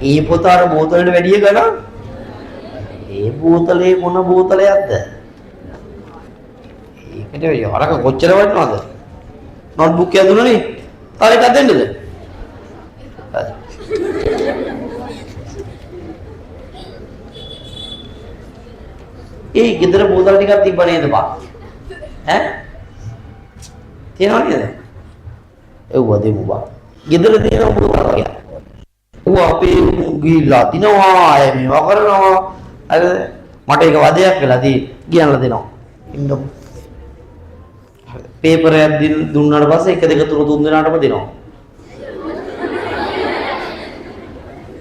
ඒ පොත අර බෝතලෙට වැඩිය ගණන්. ඒ බෝතලේ මොන බෝතලයක්ද? ඒකට වරක කොච්චර වටනවද? නෝට්බුක් එක දුන්නනේ. තව එකක් දෙන්නද? ඒ ගෙදර බෝතල් ටිකක් තිබ්බ නේද බා? ඈ? තියනවද නේද? එව්ව දෙමු බා. ගෙදර තියෙන බෝතල් ටික. ඌ අපේ ගිහිල්ලා දිනවා අය මේවා කරනවා. අර මට ඒක වදයක් වෙලා ගියන්ලා දෙනවා. ඉන්නකො. පේපර් එකක් දුන්නාට පස්සේ 1 2 3 3 දෙනාටම දෙනවා.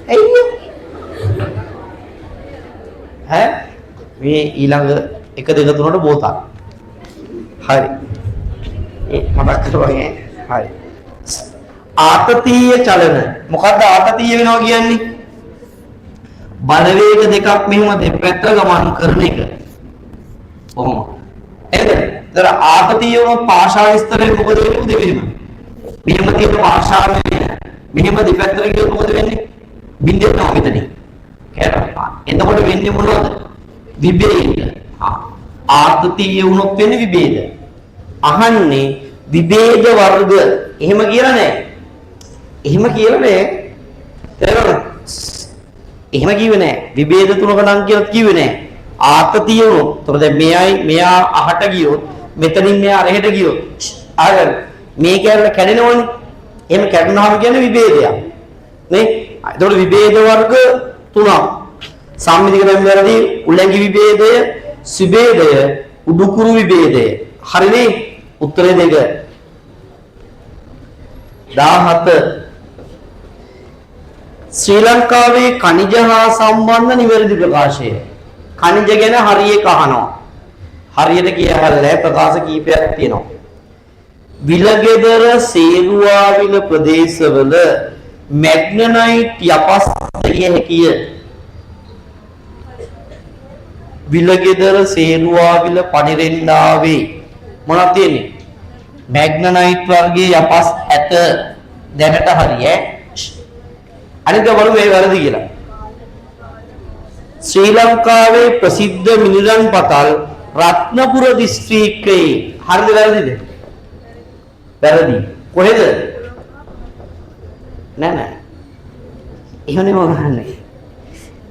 ඇයි? ඈ? මේ ඊළඟ 1 2 3ට බෝතල්. හරි. මතක් කරගන්න. හරි. ආතතිය චලන. මොකද්ද ආතතිය වෙනවා කියන්නේ? බලවේග දෙකක් මෙහෙම දෙපැත්ත ගමන් කරන එක. කොහොම? එහෙද? ඒතර ආතතිය වුණ පාෂා විස්තරේ මොකද වෙන්නේ දෙවෙනිම? මෙහෙම තියෙන පාෂාවේ මෙහෙම දෙපැත්තට ගියොත් මොකද වෙන්නේ? බින්දෙනවා මෙතනින්. කැරපා. එතකොට වෙන්නේ මොනවද? විභේද. ආතතිය වුණොත් වෙන්නේ විභේද. අහන්නේ විභේද වර්ග. එහෙම කියලා නෑ. එහෙම කියලා නෑ. තේරෙනවද? එහෙම කිව්වේ නෑ. විභේද තුනක නම් කියලා කිව්වේ නෑ. ආතතිය වුණොත්. ඒතකොට දැන් මෙයා අහට ගියොත් මෙතනින් මෙයා අරහෙට ගියොත් අර මේ කැරල කැඩෙනවනේ. එහෙම කැඩුනහම කියන්නේ විභේදයක්. නේ? ඒතකොට විභේද වර්ග තුනක්. සම්මිතික බැම්බරදී උලංගි විභේදය, සුභේදය, උඩුකුරු විභේදය. හරිනේ? උත්තරේ දෙක. 17 ශ්‍රී ලංකාවේ ඛනිජ හා සම්බන්ධ නිවැරදි ප්‍රකාශය. ඛනිජ ගැන හරියට අහනවා. හරියට කියලා ප්‍රකාශ කීපයක් තියෙනවා. විලගෙදර සේරුවාවිල ප්‍රදේශවල මැග්නනයිට් යපස් දෙය හැකිය. විලගෙදර සේරුවාවිල පනිරෙන්නාවේ මොනවද තියෙන්නේ? මැග්නනයිට් වර්ගයේ යපස් ඇත. දැනට හරි ඈ. අනිත් බලමු මේ වැරදි කියලා. ශ්‍රී ලංකාවේ ප්‍රසිද්ධ මිනිරන් පතල් රත්නපුර දිස්ත්‍රික්කයේ හරිද වැරදිද? වැරදි. කොහෙද? නෑ. එහෙම නෙමෙයි.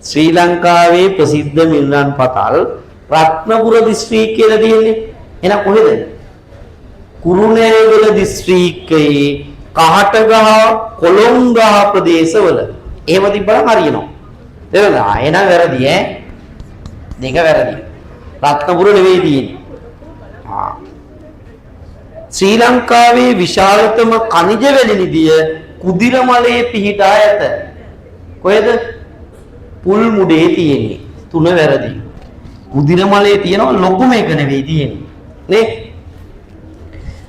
ශ්‍රී ලංකාවේ ප්‍රසිද්ධ මිනිරන් පතල් රත්නපුර දිස්ත්‍රික්කයේ තියෙන්නේ. එහෙනම් කොහෙද? කුරුණෑගල දිස්ත්‍රික්කයේ කහටගහ කොළොංගහ ප්‍රදේශවල. එහෙම තිබ්බම හරියනවා. තේරුණා? එහෙනම් වැරදි ඈ. දෙක වැරදි. රත්නපුර නෙවෙයි තියෙන්නේ. ශ්‍රී ලංකාවේ විශාලතම ඛනිජ වැලි නිධිය කුදිරමලේ පිහිටා ඇත. කොහෙද? පුල්මුඩේ තියෙන්නේ. තුන වැරදි. කුදිරමලේ තියෙනවා ලොකුම එක නෙවෙයි තියෙන්නේ. නේ?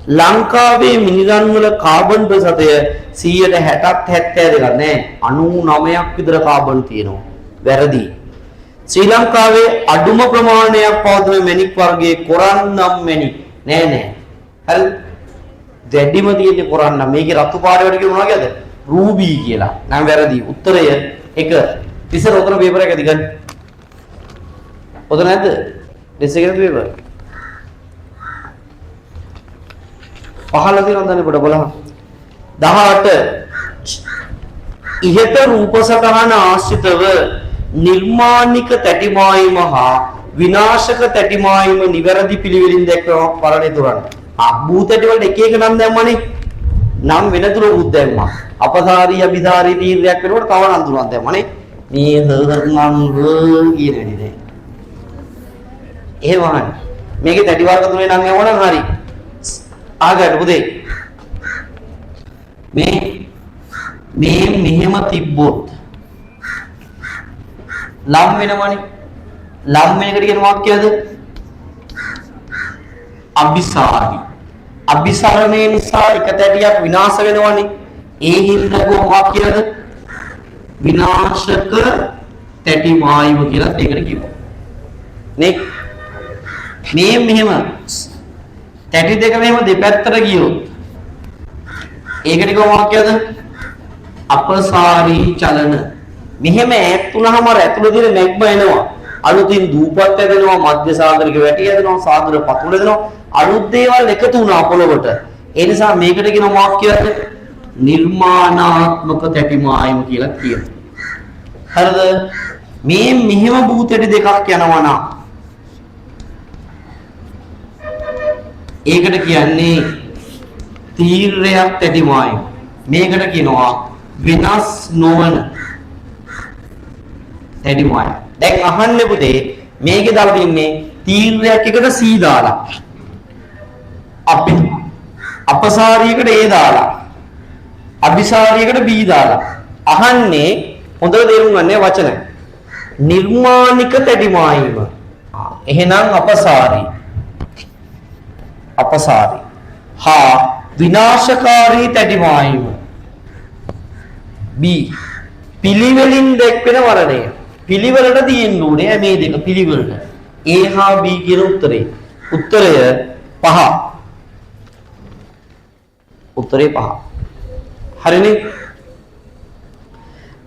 ලංකාවේ මිනිරන් වල කාබන් ප්‍රතිශතය 60%ක් 72ක් නෑ 99ක් විතර කාබන් තියෙනවා. වැරදි. ශ්‍රී ලංකාවේ අඩුම ප්‍රමාණයක් පවතින මැණික් වර්ගයේ කොරන්නම් මැණික් නෑ. හරි. දෙඩිම තියෙන්නේ කොරන්නම්. මේකේ රතු පාටවට කියන මොනවා කියද? රූබී කියලා. නම් වැරදි. උත්තරය 1. ඉතින් උතර පේපර් එක දිගන්න. උතර නැද්ද? ඩෙස් එකේ පේපර්. පහළ තියෙනවද නේ පොඩ බලන්න. 18 ඉහත රූප සටහන ආශ්‍රිතව නිර්මාණික තැටිමායිම හා විනාශක තැටිමායිම නිවැරදි පිළිවෙලින් දැක්වීමක් පරණේ තුරන්න. භූතැටි වලට එක එක නම් දැම්මනේ. නම් වෙන තුරුත් දැම්මා. අපසාරී අபிසාරී තීරයක් වෙනකොට තව නම් තුනක් දැම්මනේ. මේ හදනම් කියන විදිහේ. එහෙමයි. මේකේ තැටි වර්ග තුනේ නම් යවනම් හරි. ආගට පුතේ මේ මෙහෙම තිබ්බොත් ලම් වෙනවනේ. ලම් මේකට කියන වාක්‍යයද? අபிසාරි. අபிසරණය නිසා එක තැටියක් විනාශ වෙනවනේ. ඒ හින්දා කො වාක්‍යයද? විනාශක තැටි මායිම කියලා ඒකට කියනවා. නේ මේ මෙහෙම තැටි දෙක මෙහෙම දෙපැත්තට ගියොත් ඒකට කො වාක්‍යයද? අපසාරී චලන. මෙහෙම ඈත් වුණාම අර ඇතුළේ තියෙන නැග්ම එනවා. අලුතින් දූපත් ඇදෙනවා, මධ්‍ය සාගරික වැටි ඇදෙනවා, සාගර පතුල ඇදෙනවා. අලුත් දේවල් එකතු වුණා පොළොවට. ඒ නිසා මේකට කියන වාක්‍යයද? නිර්මාණාත්මක තැටි මායිම කියලා කියනවා. හරිද? මේ මෙහෙම භූතටි දෙකක් යනවා නම් ඒකට කියන්නේ තීර්යයක් තැටි මායිම. මේකට කියනවා විනාශ නොවන තැටි මායිම. දැන් අහන්නේ පුතේ මේකේ දාලා තින්නේ තීර්යයක් එකට C දාලා. අපි අපසාරියකට A දාලා. අபிසාරියකට B දාලා. අහන්නේ හොඳට තේරුම් ගන්න වචන. නිර්මාණික තැටි මායිම. එහෙනම් අපසාරී. අපසාරී. හා විනාශකාරී තැටි මායිම. B. පිළිවෙලින් දැක්වෙන වර්ණය. පිළිවෙලට තියෙන්න ඕනේ මේ දෙක පිළිවෙලට. A හා B කියන උත්තරේ. උත්තරය 5. උත්තරේ 5. හරිනේ?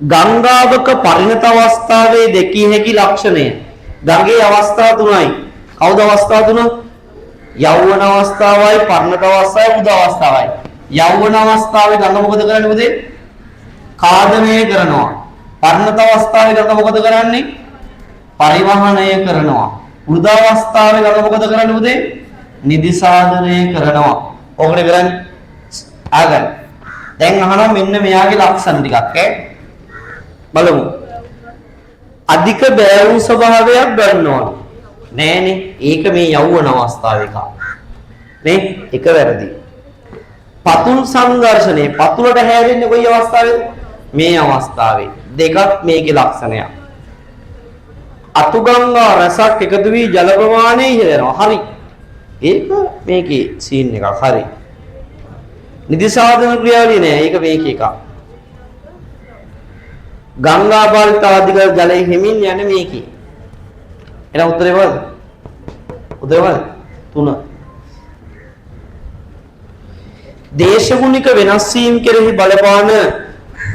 ගංගාවක පරිණත අවස්ථාවේ දෙකිය හැකි ලක්ෂණය. ගඟේ අවස්ථා තුනයි. කවුද අවස්ථා තුන? යෞවන අවස්ථාවයි, පරිණත අවස්ථාවයි, උද අවස්ථාවයි. යෞවන අවස්ථාවේ ගඟ මොකද කරන්නේ පුතේ? කාදනය කරනවා. පරිණත අවස්ථාවේ ගඟ මොකද කරන්නේ? පරිවහනය කරනවා. උද අවස්ථාවේ ගඟ මොකද කරන්නේ පුතේ? නිදිසාදනය කරනවා. ඕකනේ කරන්නේ. ආගන්න. දැන් අහනවා මෙන්න මෙයාගේ ලක්ෂණ ටිකක් ඈ. බලමු. අධික බෑවුම් ස්වභාවයක් ගන්නවා. නෑනේ. ඒක මේ යෞවන අවස්ථාවේ එක. නේ? එක වැරදි. පතුල් සංඝර්ෂණේ පතුලට හැරෙන්නේ කොයි අවස්ථාවේද? මේ අවස්ථාවේ. දෙකක් මේකේ ලක්ෂණයක්. අතුගංගා රසක් එකතු වී ජල ප්‍රමාණය ඉහළ යනවා. හරි. ඒක මේකේ සීන් එකක්. හරි. නිදිසාදන ක්‍රියාවලිය නෑ. ඒක මේකේ එකක්. ගංගා පාලිත අධික ජලයේ හිමින් යන්නේ මේකේ. එහෙනම් උත්තරේ මොකද? උත්තරේ මොකද? 3. දේශගුණික වෙනස් වීම කෙරෙහි බලපාන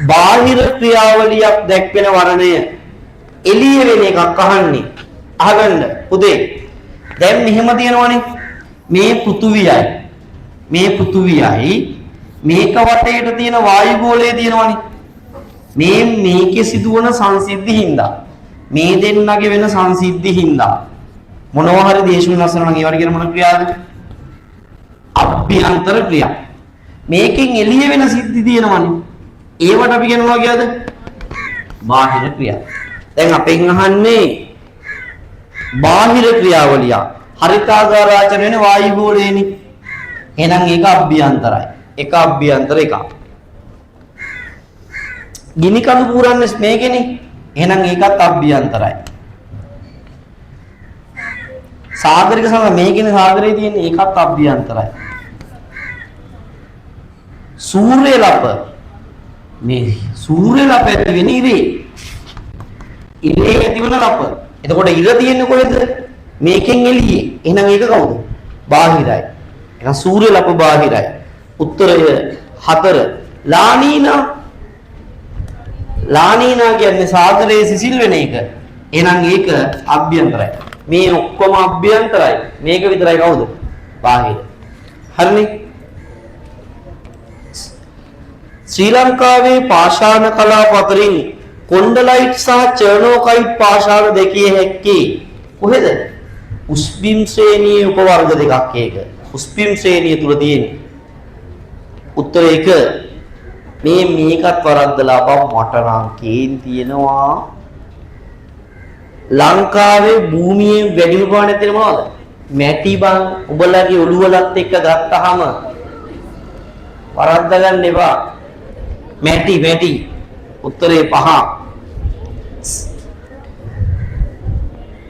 බාහිර ක්‍රියාවලියක් දැක්වෙන වර්ණය එළිය වෙන එකක් අහන්නේ. අහගන්න පුතේ. දැන් මෙහෙම තියෙනවනේ. මේ පෘථුවියයි. මේ පෘථුවියයි මේක වටේට තියෙන වායු ගෝලය තියෙනවනේ. මේකේ සිදුවන සංසිද්ධි හින්දා මේ දෙන්නගේ වෙන සංසිද්ධි හින්දා මොනවා හරි දේශුන් ලස්සන නම් ඒවට කියන මොන ක්‍රියාවද? අභ්‍යන්තර ක්‍රියා. මේකෙන් එළිය වෙන සිද්ධි තියෙනවනේ. ඒවට අපි කියනවා කියලාද? බාහිර ක්‍රියා. දැන් අපෙන් අහන්නේ බාහිර ක්‍රියාවලිය. හරිතාගාර ආචරණය වෙන වායු ගෝලයේනේ. එහෙනම් ඒක අභ්‍යන්තරයි. එක අභ්‍යන්තර එකක්. ගිනි කඳු පුරන්නේ මේකේනේ. එහෙනම් ඒකත් අභ්‍යන්තරයි. සාගරික සම මේකේනේ සාගරේ තියෙන්නේ ඒකත් අභ්‍යන්තරයි. සූර්ය ලප මේ සූර්ය ලප ඇති වෙන්නේ ඉරේ. ඉරේ ඇති වෙන ලප. එතකොට ඉර තියෙන්නේ කොහෙද? මේකෙන් එළියේ. එහෙනම් ඒක කවුද? බාහිරයි. එහෙනම් සූර්ය ලප බාහිරයි. උත්තරය 4. ලානීනා කියන්නේ සාගරයේ සිසිල් වෙන එක. එහෙනම් ඒක අභ්‍යන්තරයි. මේ ඔක්කොම අභ්‍යන්තරයි. මේක විතරයි කවුද? බාහිර. හරිනේ? ශ්‍රී ලංකාවේ පාෂාණ කලාප අතරින් කොණ්ඩලයිට් සහ චර්නෝකයිට් පාෂාණ දෙකේ හැක්කේ කොහෙද? උස්බිම් ශ්‍රේණියේ උපවර්ග දෙකක් ඒක. උස්බිම් ශ්‍රේණිය තුල තියෙන්නේ. උත්තර 1. මේකත් වරද්දලා අපව මට නම් කේන් තියෙනවා. ලංකාවේ භූමියේ වැඩිම ප්‍රමාණයක් තියෙන මොනවද? මැටි බං. උඹලගේ ඔළුවලත් එක්ක ගත්තාම වරද්ද ගන්න එපා. මැටි. උත්තරේ 5.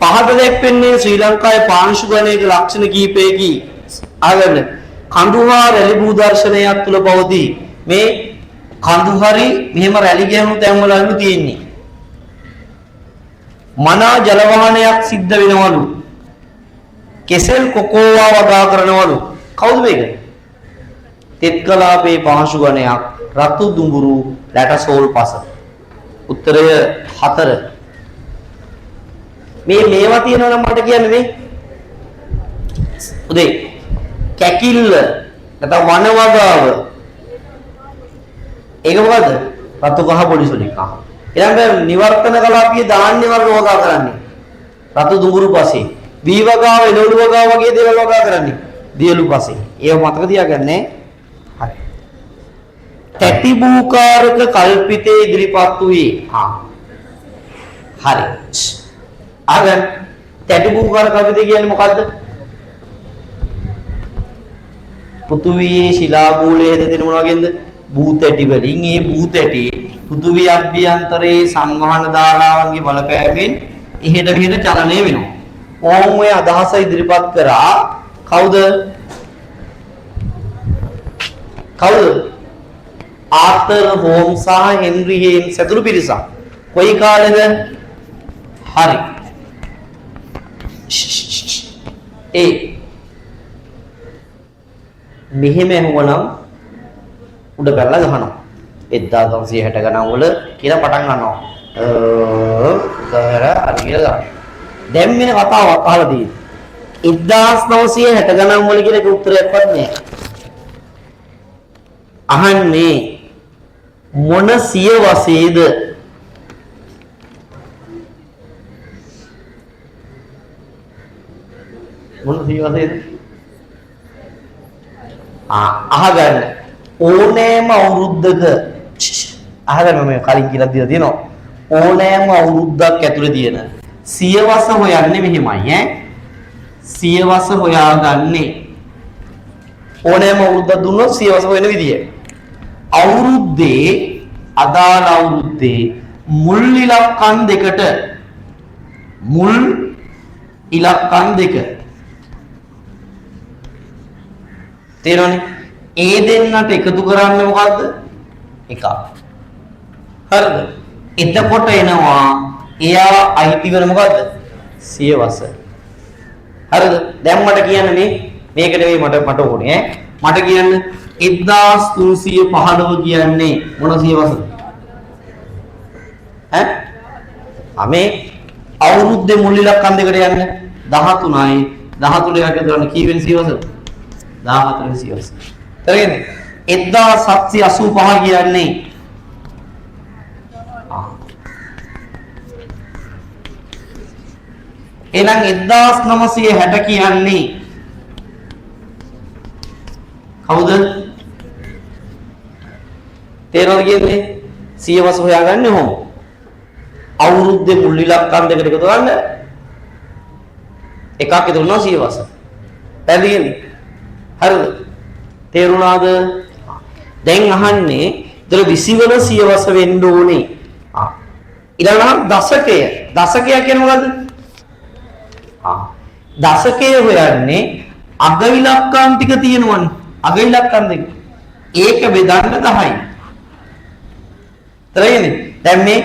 පහත දැක්වෙන්නේ ශ්‍රී ලංකාවේ පාංශු ගණයක ලක්ෂණ කීපයකි. ආගන්න කඳු හා රැලි භූ දර්ශනයක් තුල පවතී. මේ කඳු හරි මෙහෙම රැලි ගහනු තැන්වලලු තියෙන්නේ. මනා ජල වහනයක් සිද්ධ වෙනවලු. කෙසෙල් කොකෝවා වගා කරනවලු. කවුද මේක? තෙත් කලාපේ පාංශු ගණයක් රතු දුඹුරු ලැටසෝල් පස. උත්තරය 4. මේවා තියෙනවා නම් මට කියන්න මේ. උදේ කැකිල්ල නැත්නම් වනවගාව. ඒක මොකද්ද? රතු කහ පොඩි සුලි කහ. ඊළඟ නිවර්තන කලාපීය ධාන්‍ය වර්ග වගා කරන්නේ. රතු දුඹුරු පසේ. වී වගාව, එළවලු වගාව වගේ දේවල් වගා කරන්නේ. දියලු පසේ. ඒව මතක තියාගන්නේ. හරි. තැටි භූකාරක කල්පිතේ ඉදිරිපත් වූයේ. හරි. අර තැටි භූකාරක කල්පිතේ කියන්නේ මොකද්ද? පෘථුවියේ ශිලා මූලයේ දෙන මොන වගේද? භූ තැටි වලින් ඒ භූ තැටි පෘථුවිය අභ්‍යන්තරයේ සංවහන ධාරාවන්ගේ බලපෑමෙන් එහෙට මෙහෙට චලනය වෙනවා. ඕම් ඔය අදහස ඉදිරිපත් කරා කවුද? ආතර් හෝම් සහ හෙන්රි හේම්ස් ඇතුළු පිරිසක්. කොයි කාලෙද? හරි. මෙහෙම ඇහුවනම් උඩ පැනලා ගහනවා. 1960 ගණන් වල කියලා පටන් ගන්නවා. අර කියලා දැන් මෙන්න කතාවක් අහලා තියෙන්නේ. 1960 ගණන් වල කියලා ඒක උත්තරයක්වත් නෑ. අහන්නේ මොන සියවසේද? මොන සියවසේද? අහගන්න. ඕනෑම අවුරුද්දක අහගන්න මම කලින් කියලා දීලා තියෙනවා. ඕනෑම අවුරුද්දක් ඇතුලේ තියෙන සියවස හොයන්නේ මෙහෙමයි ඈ. සියවස හොයාගන්නේ ඕනෑම අවුරුද්දක් දුන්නොත් සියවස හොයන විදිය. අවුරුද්දේ අදාළ අවුරුද්දේ මුල් ඉලක්කම් දෙකට මුල් ඉලක්කම් දෙක තේරෙනවනේ. ඒ දෙන්නට එකතු කරන්නේ මොකද්ද? එකක්. හරිද? එතකොට එනවා එයා අයිති වෙන මොකද්ද? සියවස. හරිද? දැන් මට කියන්න මේකට වෙයි මට ඕනේ ඈ. මට කියන්න 1315 කියන්නේ මොන සියවසද? ඈ? මේ අවුරුද්දේ මුල් ඉලක්කම් දෙකට යන්නේ 13යි 13 යට ගන්න කීවෙනි සියවසද? 14 වෙනි සියවස. තේරෙන්නේ? 1785 කියන්නේ එහෙනම් 1960 කියන්නේ කවුද? තේරෙනවද කියන්නේ? සියවස හොයාගන්නේ කොහොමද? අවුරුද්දේ මුල් ඉලක්කම් දෙකට එකතු කරන්න එකක් එකතු කරනවා සියවස. පැහැදිලිද? හරිද? තේරුණාද? දැන් අහන්නේ ඒතර 20 වල සියවස වෙන්න ඕනේ. ඊළඟට දශකය. දශකය කියන්නේ මොකද්ද? දශකය හොයන්නේ අග ඉලක්කම් ටික තියෙනවනේ. අග ඉලක්කම් දෙක. ඒක බෙදන්න 10යි. තේරෙන්නේ? දැන් මේ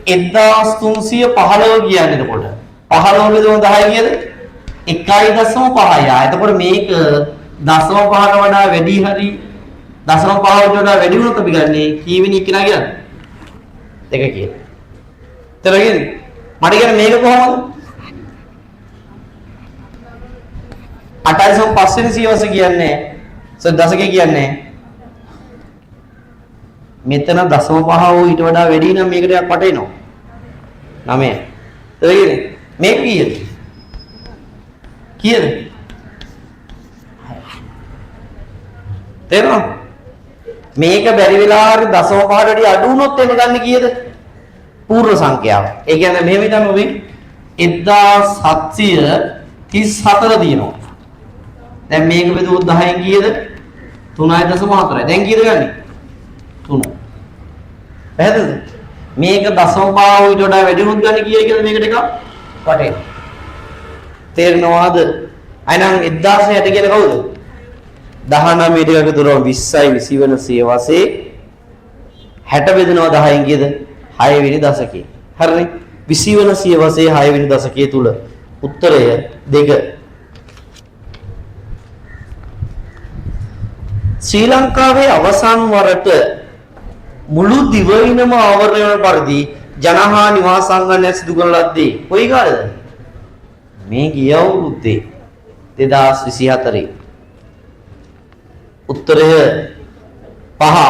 1315 කියන්නේ එතකොට 15 බෙදුම 10 කියද? 1.5යි. එතකොට මේක 0.5ට වඩා වැඩි හරි 0.5ට වඩා වැඩි වුණොත් අපි ගන්නේ කීවෙනි එක්කෙනා කියන්නේ? දෙක කියන. තේරෙන්නේ? මට කියන්නේ මේක කොහොමද? 8.5 වෙනි සියවස කියන්නේ දශකය කියන්නේ මෙතන 0.5 ඊට වඩා වැඩි නම් මේකට යක් වටේනවා 9. තේරෙන්නේ? මේක කීයද? කීයද? තේරෙනවද? මේක බැරි වෙලා හරි 0.5ට වැඩි අඩු වුණොත් එන්න ගන්න කීයද? පූර්ව සංඛ්‍යාව. ඒ කියන්නේ මෙහෙම හිතන්න ඔබේ 1734 දිනනවා. දැන් මේක බෙදුවොත් 10න් කීයද? 3.4යි. දැන් කීයද ගන්නේ? 3. පැහැදිලිද? මේක 0.5 ඊට වඩා වැඩි වුණොත් ගන්නේ කීයද කියලා මේකට එකක් වටේ. තේරෙනවද? අයනම් 1060 කියන කවුද? 19 ටිකක දුර 20යි 20 වෙන සියවසේ 60 බෙදෙනවා 10න් කීයද? 6 වෙනි දශකයේ. හරිනේ. 20 වෙන සියවසේ 6 වෙනි දශකයේ තුල උත්තරය 2. ශ්‍රී ලංකාවේ අවසන් වරට මුළු දිවයිනම ආවරණය වන පරිදි ජනහා නිවාසාංගණය සිදු කරන ලද්දේ කොයි කාලෙද? මේ ගිය අවුරුද්දේ 2024. උත්තරය 5.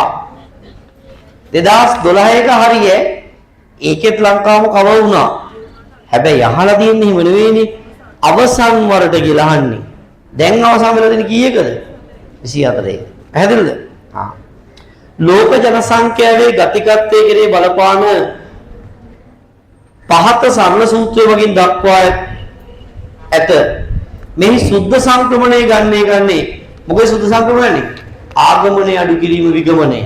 2012ක හරිය ඒකෙත් ලංකාවම කව වුණා. හැබැයි අහලා තියෙන්නේ හිම නෙවෙයිනේ. අවසන් වරට කියලා අහන්නේ. දැන් අවසන් වෙලා තියෙන්නේ කීයකද? 24. පැහැදිලිද? ලෝක ජනසංඛ්‍යාවේ ගතිකත්වයේ කෙරේ බලපාන පහත සරල සූත්‍රය වලින් දක්වා ඇත. මෙහි සුද්ධ සංක්‍රමණය ගන්නේ මොකද සුද්ධ සංක්‍රමණය? ආගමනය අඩු කිරීම විගමනය.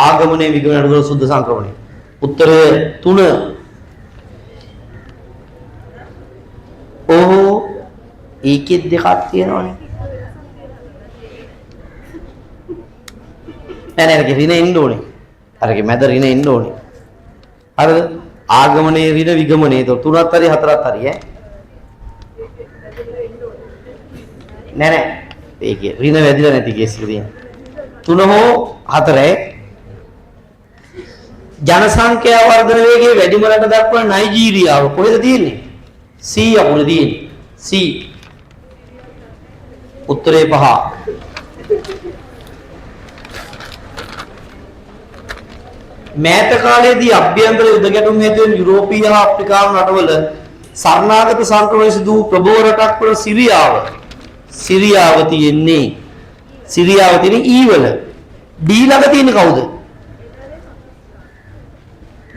ආගමනය විගමනය අඩු කරන සුද්ධ සංක්‍රමණය. උත්තරය 3. ඕ ඒකෙත් දෙකක් තියෙනවනේ. නෑ රින එන්න ඕනේ. අරගේ මැද රින එන්න ඕනේ. හරිද? ආගමනයේ රින විගමනයේ તો 3ක් හරි 4ක් හරි ඈ. නෑ ඒකේ රින වැදිලා නැති කේස් එක තියෙනවා. 3 හෝ 4 ජනසංඛ්‍යා වර්ධන වේගයේ වැඩිම රට දක්වන නයිජීරියාව කොහෙද තියෙන්නේ? C අකුල තියෙන්නේ. C. උත්තරේ 5. මෑත කාලයේදී අභ්‍යන්තර යුද ගැටුම් හේතුවෙන් යුරෝපීය හා අප්‍රිකානු රටවල සරණාගත සංක්‍රමණ සිදු වූ ප්‍රබෝධ රටක් වන සිරියාව තියෙන්නේ. සිරියාව තියෙන්නේ E වල. D ළඟ තියෙන්නේ කවුද?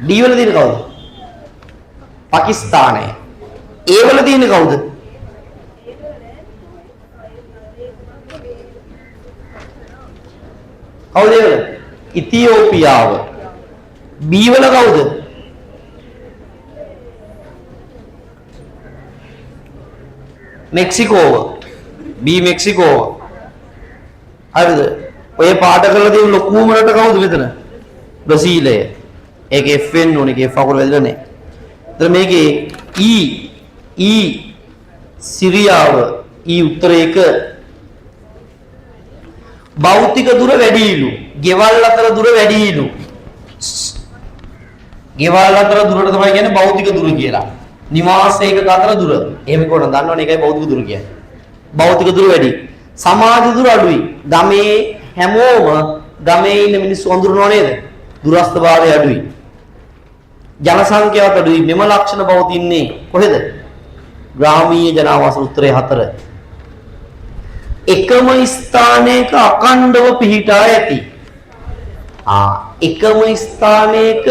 D වල තියෙන්නේ කවුද? පාකිස්තානය. A වල තියෙන්නේ කවුද? කවුද ඒ වල? ඉතියෝපියාව. B වල කවුද? මෙක්සිකෝව. B මෙක්සිකෝව. හරිද? ඔය පාඩ කරලා තියෙන ලොකුම රට කවුද මෙතන? බ්‍රසීලය. ඒකේ F වෙන්න ඕනේ. ඒකේ F අකුර වැදලා නැහැ. එතන මේකේ E සිරියාව. E උත්තර 1. භෞතික දුර වැඩිලු. ගෙවල් අතර දුර වැඩිලු. ගෙවල් අතර දුරට තමයි කියන්නේ භෞතික දුර කියලා. නිවාසයක අතර දුර. එහෙම කොහොමද දන්නවනේ ඒකයි භෞතික දුර කියන්නේ. භෞතික දුර වැඩි. සමාජ දුර අඩුයි. ගමේ හැමෝම ගමේ ඉන්න මිනිස්සු හඳුනනව නේද? දුරස්ථභාවය අඩුයි. ජනසංඛ්‍යාව අඩුයි. මෙම ලක්ෂණ බව තින්නේ කොහෙද? ග්‍රාමීය ජනාවාස. උත්තරේ 4. එකම ස්ථානයක අඛණ්ඩව පිහිටා ඇති. එකම ස්ථානයක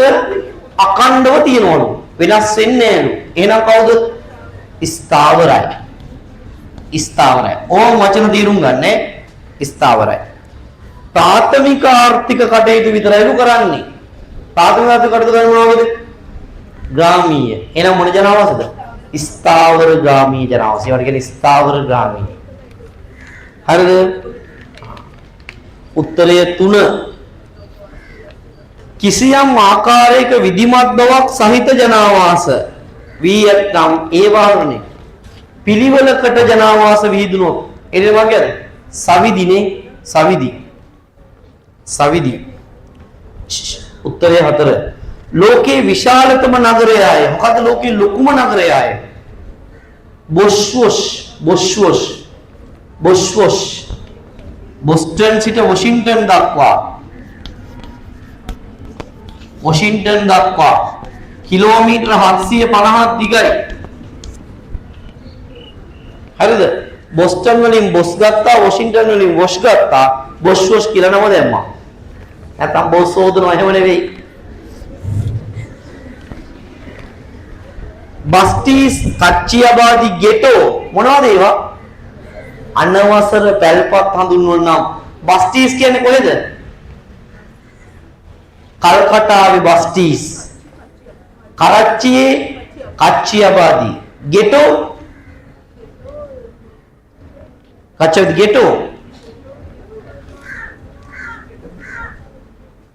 අඛණ්ඩව තියෙනවලු. වෙනස් වෙන්නේ නෑලු. එහෙනම් කවුද? ස්ථාවරයි. ස්ථාවරයි. ඕම වචන තීරුම් ගන්න. ස්ථාවරයි. ප්‍රාථමික ආර්ථික කටයුතු විතරයිලු කරන්නේ. ප්‍රාථමික ආර්ථික කටයුතු කරන්නේ මොනවද? ග්‍රාමීය. එහෙනම් මොන ජනාවාසද? ස්ථාවර ග්‍රාමීය ජනාවාස. ඒවට කියන්නේ ස්ථාවර ග්‍රාමීය. හරිද? උත්තරය 3. කිසියම් ආකාරයක විධිමත් බවක් සහිත ජනාවාස වී ඇතනම් ඒ වාරණේ පිළිවෙලකට ජනාවාස විහිදුනොත් එනේ වගේද? සවිදිනේ සවිදි. උත්තරය 4. ලෝකේ විශාලතම නගරයයි. මොකද ලෝකේ ලොකුම නගරයයි? බොස්වොස්. බොස්ටන් සිට වොෂින්ටන් දක්වා කිලෝමීටර 750ක් දිගයි. හරිද? බොස්ටන් වලින් බොස් ගත්තා, වොෂින්ටන් වලින් වොෂ් ගත්තා, බොස්වොස් කියලා නම දැම්මා. නැත්තම් බොස් සෝදනවා එහෙම නෙවෙයි. බස්ටිස්, කච්චියාබාදි, ගෙටෝ මොනවද ඒවා? අනවසර පැල්පත් හඳුන්වන නම්. බස්ටිස් කියන්නේ කොහෙද? කල්කටාවේ බස්ටිස්, කරච්චියේ කච්චියාබාදි, ගෙටෝ Kacha with ghetto.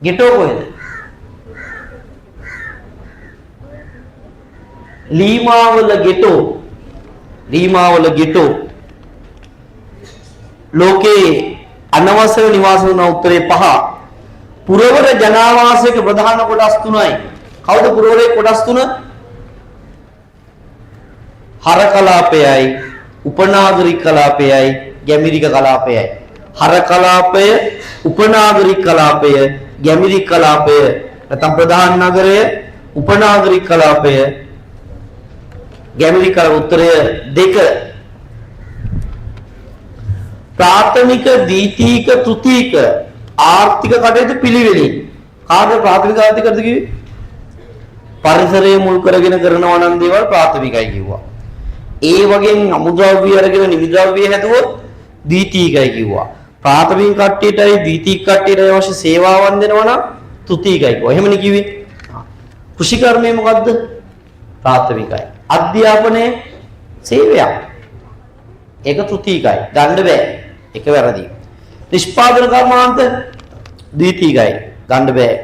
Ghetto කොහෙද? ලීමාවල ගෙටෝ. ලීමාවල ගෙටෝ. ලෝකේ අනවසර නිවාස වන උත්තරේ 5. පුරවර ජනාවාසයක ප්‍රධාන කොටස් 3යි. කවුද පුරවරේ කොටස් 3? හර කලාපයයි, උපනාගරික කලාපයයි, ගැමිරික කලාපයයි. හර කලාපය, උපනාගරික කලාපය, ගැමිරික කලාපය නැත්නම් ප්‍රධාන නගරය, උපනාගරික කලාපය, ගැමිරික කලාප උත්තරය 2. ප්‍රාථමික, ද්විතීක, තෘතීක ආර්ථික කටයුතු පිළිවෙලින් කාර්ය ප්‍රාථමික ආර්ථික කටයුතු කිව්වේ? පරිසරය මුල් කරගෙන කරනවා නම් දේවල් ප්‍රාථමිකයි කිව්වා. ඒ වගේම අමුද්‍රව්‍ය අරගෙන නිමිද්‍රව්‍ය හැදුවොත් ද්විතීකයි කිව්වා. ප්‍රාථමික කට්ටියටයි ද්විතීක කට්ටියටයි අවශ්‍ය සේවාවන් දෙනවා නම් තෘතීකයි කිව්වා. එහෙමනේ කිව්වේ. කෘෂිකර්මය මොකද්ද? ප්‍රාථමිකයි. අධ්‍යාපනයේ සේවයක්. ඒක තෘතීකයි. ගන්න බෑ. ඒක වැරදි. නිෂ්පාදන කර්මාන්ත ද්විතීකයි. ගන්න බෑ.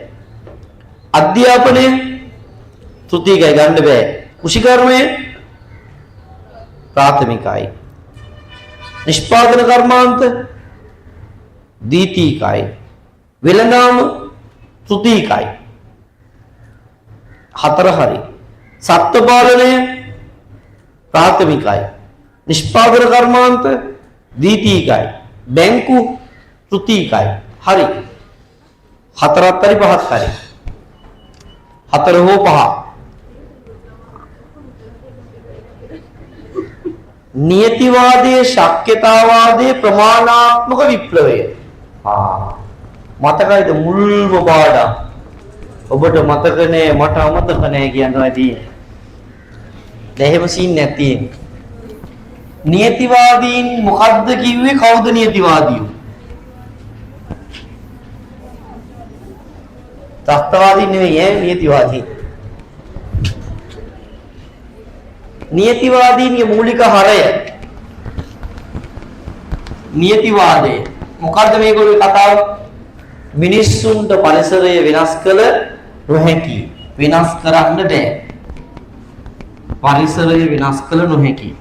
අධ්‍යාපනයේ තෘතීකයි. ගන්න බෑ. කෘෂිකර්මයේ ප්‍රාථමිකයි. නිෂ්පාදන කර්මාන්ත ද්විතීකයි. වෙළඳාම තෘතීකයි. 4 හරි. සත්ත්ව පාලනය ප්‍රාථමිකයි. නිෂ්පාදන කර්මාන්ත ද්විතීකයි. බැංකු තෘතීකයි. හරි. 4ක් හරි 5ක් හරි. 4 හෝ 5. නියතිවාදයේ ශක්්‍යතාවාදයේ ප්‍රමාණාත්මක විප්ලවය. මතකයිද මුල්ම පාඩම්? ඔබට මතක නෑ, මට අමතක නෑ කියනවා තියෙන්නේ. දැන් එහෙම සීන් නැති. නියතිවාදීන් මොකද්ද කිව්වේ? කවුද නියතිවාදීෝ? ත්‍ස්තවාදී නෙවෙයි නියතිවාදී. නියතිවාදීන්ගේ මූලික හරය නියතිවාදය. මොකද්ද මේගොල්ලෝ කතාව? මිනිස්සුන්ට පරිසරය වෙනස් කළ නොහැකි. වෙනස් කරන්න බෑ. පරිසරය වෙනස් කළ නොහැකි.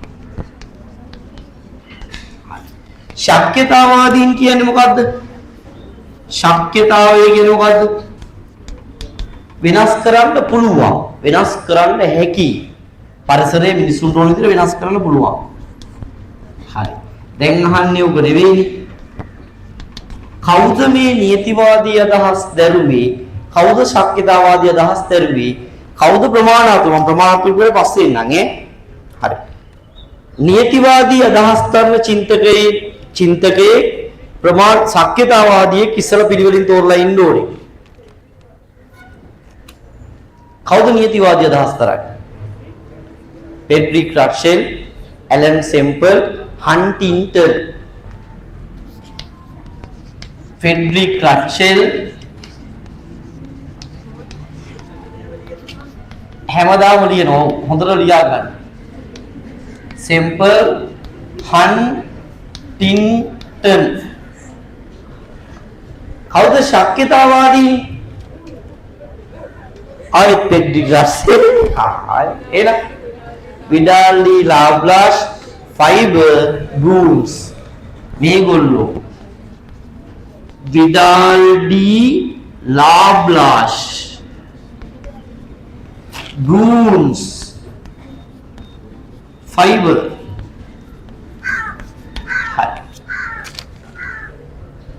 ශක්්‍යතාවාදීන් කියන්නේ මොකද්ද? ශක්්‍යතාවය කියන්නේ මොකද්ද? වෙනස් කරන්න පුළුවන්. වෙනස් කරන්න හැකි. පරිසරයේ මිනිසුන්ට ඕන විදිහට වෙනස් කරන්න පුළුවන්. හරි. දැන් අහන්නේ ඔබ නෙවෙයි. කවුද මේ නියතිවාදී අදහස් දැරුවේ? කවුද ශක්්‍යතාවාදී අදහස් දැරුවේ? කවුද ප්‍රමාණාත්මක? මම ප්‍රමාණාත්මක වල පස්සේ එන්නම් හරි. නියතිවාදී අදහස් කරන චින්තකයේ ප්‍රමාණ ශක්්‍යතාවාදී කිසල පිළිවෙලින් තෝරලා ඉන්න ඕනේ. කවුද නියතිවාදී අදහස් කරන්නේ? Frederick Russell, Alan Semple, Huntington. Frederick Russell හැමදාම ලියනවා, හොඳට ලියා ගන්න. Semple, Huntington. කවුද ශක්්‍යතාවාදී? ආයෙත් Frederick Russell. එලා Vidal de Lablache, Fiber, Bruns. මේගොල්ලෝ Vidal de Lablache, Bruns, Fiber.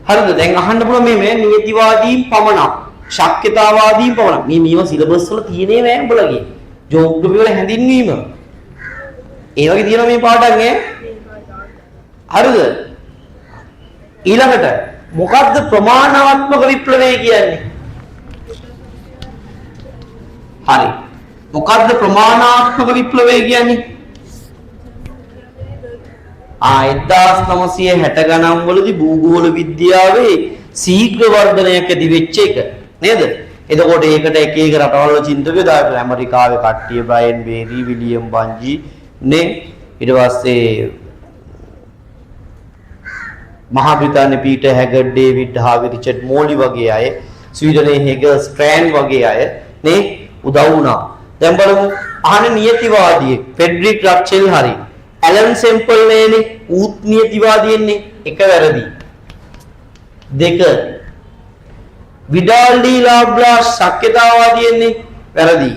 හරිද? දැන් අහන්න පුළුවන් මේ නියතිවාදීන් පමණක්, ශක්්‍යතාවාදීන් පමණක්. මේවා සිලබස් වල තියෙනේ නෑ උඹලගේ. ජෝග්‍රෆි වල හැඳින්වීම. ඒ වගේ තියෙනවා මේ පාඩම් හරිද? ඊළඟට මොකද්ද ප්‍රමාණාත්මක විප්ලවය කියන්නේ? හරි. මොකද්ද ප්‍රමාණාත්මක විප්ලවය කියන්නේ? 1960 ගණන් වලදී භූගෝල විද්‍යාවේ ශීඝ්‍ර වර්ධනයක් ඇති වෙච්ච එක නේද? එතකොට ඒකට එක එක රටවල් චින්තකයෝ දාලා ඇමරිකාවේ කට්ටිය බ්‍රයන් බේරි, විලියම් බන්ජි නේ, ඊට පස්සේ මහා බ්‍රිතාන්‍ය පීටර් හැගඩ්, ඩේවිඩ් හාවි, රිචඩ් මෝලි වගේ අය, ස්වීඩනයේ හෙගල් ස්ට්‍රෑන්ඩ් වගේ අය නේ උදව් වුණා. දැන් බලමු අහන නියතිවාදී ෆෙඩරික් රක්චෙල් හරි ඇලන් සෙම්පල් නේනේ ඌත් නියතිවාදීන්නේ එක වැරදි. දෙක විඩාල් ඩී ලාබ්ලාස් ශක්්‍යතාවාදීන්නේ වැරදි.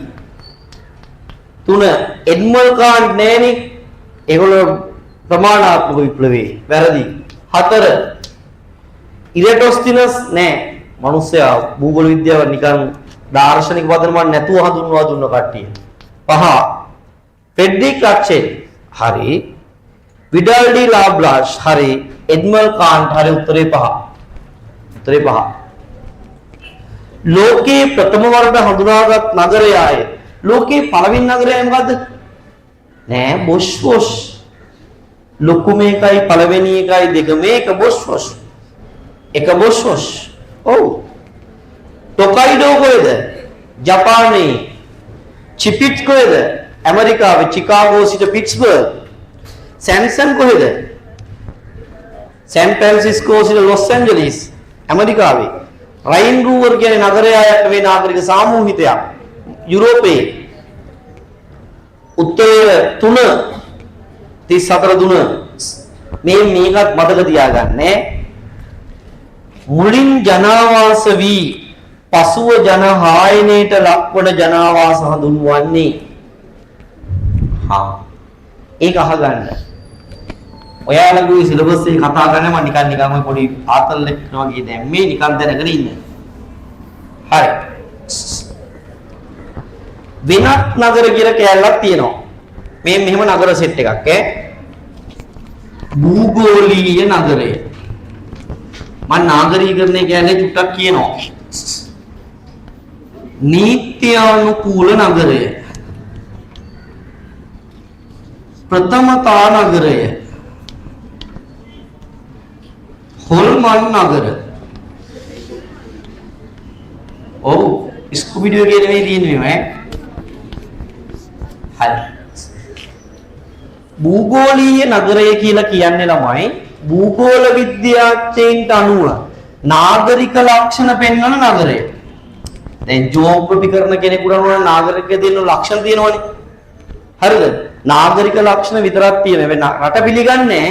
තුන එඩ්මල් කාන්ට් නෑනේ ඒගොල්ලෝ ප්‍රමාණාත්මක විප්ලවයේ වැරදි. හතර ඉරටොස්තිනස් නෑ මිනිස්සයා භූගෝල විද්‍යාව නිකන් දාර්ශනික පදනමක් නැතුව හඳුන්වා දුන්න කට්ටිය. පහ ෆෙඩරික් රක්චෙල් හරි විඩාල් ඩී ලාබ්ලාස් හරි එඩ්මල් කාන්ට් හරි උත්තරේ පහ. උත්තරේ පහ. ලෝකේ ප්‍රථම වර්ග හඳුනාගත් නගරයය. ලෝකේ පළවෙනි නගරය මොකද්ද? නෑ බොස්ෆොස්. ලොකු මේකයි පළවෙනි එකයි දෙක මේක බොස්ෆොස්. එක බොස්ෆොස්. ඔව්. ටොකයිඩෝ කොහෙද? ජපානයේ. චිපිට් කොහෙද? ඇමරිකාවේ චිකාගෝ සිට පිට්ස්බර්ග්. සැම්සන් කොහෙද? සෑන් ෆ්‍රැන්සිස්කෝ සිට ලොස් ඇන්ජලිස් ඇමරිකාවේ. රයින් රූවර් කියන්නේ නගරය යට වේ නාගරික සාමූහිකයක් යුරෝපයේ. උත්තර 3 34 මේකත් මතක තියාගන්න. මුලින් ජනාවාස වී පසුව ජන හායනයට ලක්වන ජනාවාස හඳුන්වන්නේ. ඒක අහගන්න. ඔයාලගේ සිලබස් එක කතා කරන්නේ මම නිකන් ඔය පොඩි ආතල් එක්ක වගේ දැන් මේ නිකන් දැනගෙන ඉන්න. හරි. වෙනත් නගර කියලා කැලලක් තියෙනවා. මේ මෙහෙම නගර සෙට් එකක් ඈ. භූගෝලීය නගරය. මම නාගරීකරණය කියන්නේ චුට්ටක් කියනවා. නීත්‍යානුකූල නගරය. ප්‍රථමතා නගරය. හොල්මන් නගර. ඔව් ස්කූබිඩෝ කියන මේ තියෙන්නේ මේ හරි. භූගෝලීය නගරය කියලා කියන්නේ ළමයි භූගෝල විද්‍යාඥයින්ට අනුව නාගරික ලක්ෂණ පෙන්වන නගරය. දැන් ජියෝග්‍රැෆි කරන කෙනෙකුට අනුව නාගරිකයේ තියෙන ලක්ෂණ තියෙනවනේ. හරිද? නාගරික ලක්ෂණ විතරක් තියෙන. රට පිළිගන්නේ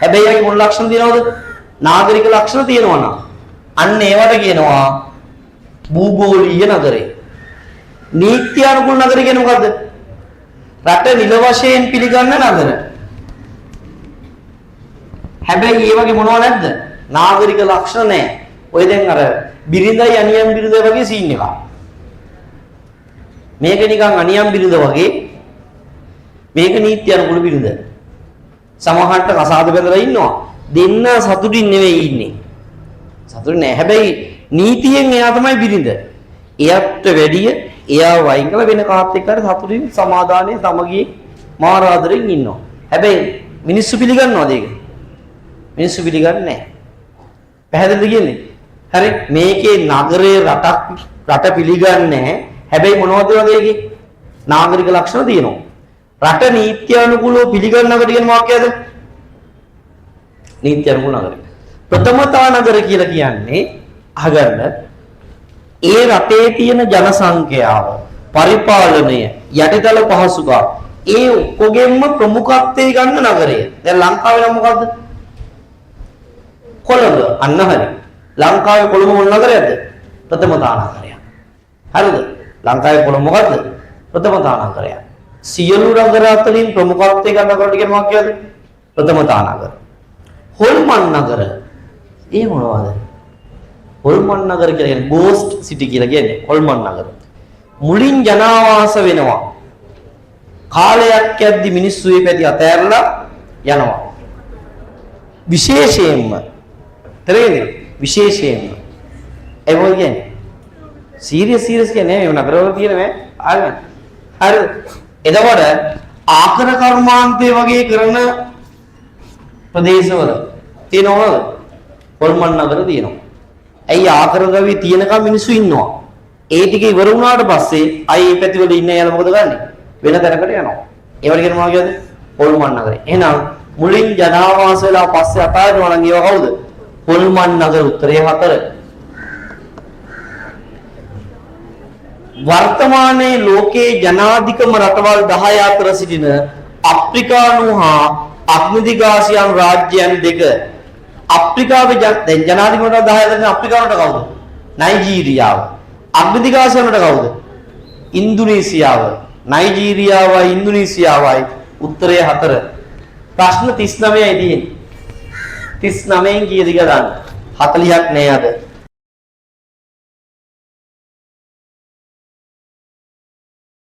හැබැයි ඒකේ මොන ලක්ෂණ තියෙනවද? නාගරික ලක්ෂණ තියෙනවා නම් අන්න ඒවට කියනවා භූගෝලීය නගරය. නීත්‍යානුකූල නගරය කියන්නේ මොකද්ද? රට නිල වශයෙන් පිළිගන්න නගර. හැබැයි ඒ වගේ මොනව නැද්ද? නාගරික ලක්ෂණ නැහැ. ඔය දැන් අර බිරිඳයි අනියම් බිරිඳ වගේ සීන් එකක්. මේක නිකන් අනියම් බිරිඳ වගේ. මේක නීත්‍යානුකූල බිරිඳ. සමහරට කසාද බැඳලා ඉන්නවා. දෙන්න සතුටින් නෙවෙයි ඉන්නේ. සතුටින් නෑ. හැබැයි නීතියෙන් එයා තමයි බිරිඳ. එයාට වැඩිය එයා වයින් කළ වෙන කාත් එක්ක හරි සතුටින් සමාදානයේ සමගියේ මාර ආදරෙන් ඉන්නවා. හැබැයි මිනිස්සු පිළිගන්නවද ඒක? මිනිස්සු පිළිගන්නේ නැහැ. පැහැදිලිද කියන්නේ? හරි මේකේ නගරේ රට පිළිගන්නේ නැහැ. හැබැයි මොනවද වගේ ඒකේ නාගරික ලක්ෂණ තියෙනවා. රට නීත්‍යානුකූලව පිළිගන්න නගර කියන වාක්‍යයද? නීත්‍යානුකූල නගර. ප්‍රථමතා නගර කියලා කියන්නේ අහගන්න ඒ රටේ තියෙන ජන සංඛ්‍යාව, පරිපාලනය, යටිතල පහසුකම් ඒ ඔක්කොගෙම ප්‍රමුඛත්වයේ ගන්න නගරය. දැන් ලංකාවේ නම් මොකද්ද? කොළඹ. අන්න හරි. ලංකාවේ කොළඹ මොන නගරයක්ද? ප්‍රථමතා නගරයක්. හරිද? ලංකාවේ කොළඹ මොකද්ද? ප්‍රථමතා නගරයක්. සියලු නගර අතරින් ප්‍රමුඛත්වයේ ගන්න නගරට කියන වාක්‍යයද? ප්‍රථමතා නගර. හොල්මන් නගර. ඒ මොනවද? හොල්මන් නගර කියලා කියන්නේ ගෝස්ට් සිටි කියලා කියන්නේ හොල්මන් නගර. මුලින් ජනාවාස වෙනවා. කාලයක් යද්දි මිනිස්සු මේ පැති අතෑරලා යනවා. විශේෂයෙන්ම තේරෙන්නේ? විශේෂයෙන්ම ඒ වගේ කියන්නේ සීරියස් කියන්නේ මේ නගරවල තියෙන මේ ආගම. හරි. එතකොට ආකර කර්මාන්තය වගේ කරන ප්‍රදේශවල තියෙනවද? හොල්මන් නගර තියෙනවා. ඇයි ආකර ද්‍රව්‍ය තියෙනකම් මිනිස්සු ඉන්නවා. ඒ ටික ඉවර වුණාට පස්සේ අයි මේ පැතිවල ඉන්න යාලා මොකද කරන්නේ? වෙන තැනකට යනවා. ඒවට කියනවා කියද? හොල්මන් නගරය. එහෙනම් මුලින් ජනාවාස වෙලා පස්සේ අතාරිනවා නම් ඒවා කවුද? හොල්මන් නගර උත්තරේ 4. වර්තමානයේ ලෝකයේ ජනාධිකම රටවල් 10 අතර සිටින අප්‍රිකානු හා අග්නිදිගාසියන් රාජ්‍යයන් දෙක. අප්‍රිකාවේ දැන් ජනාධිපති 10 අතර අප්‍රිකාවට කවුද? නයිජීරියාව. අග්නිදිගාසියන්ට කවුද? ඉන්දුනීසියාව. නයිජීරියාවයි ඉන්දුනීසියාවයි උත්තරය 4. ප්‍රශ්න 39යි තියෙන්නේ. 39න් කීයද කියලා ගන්න. 40ක් නෑ අද.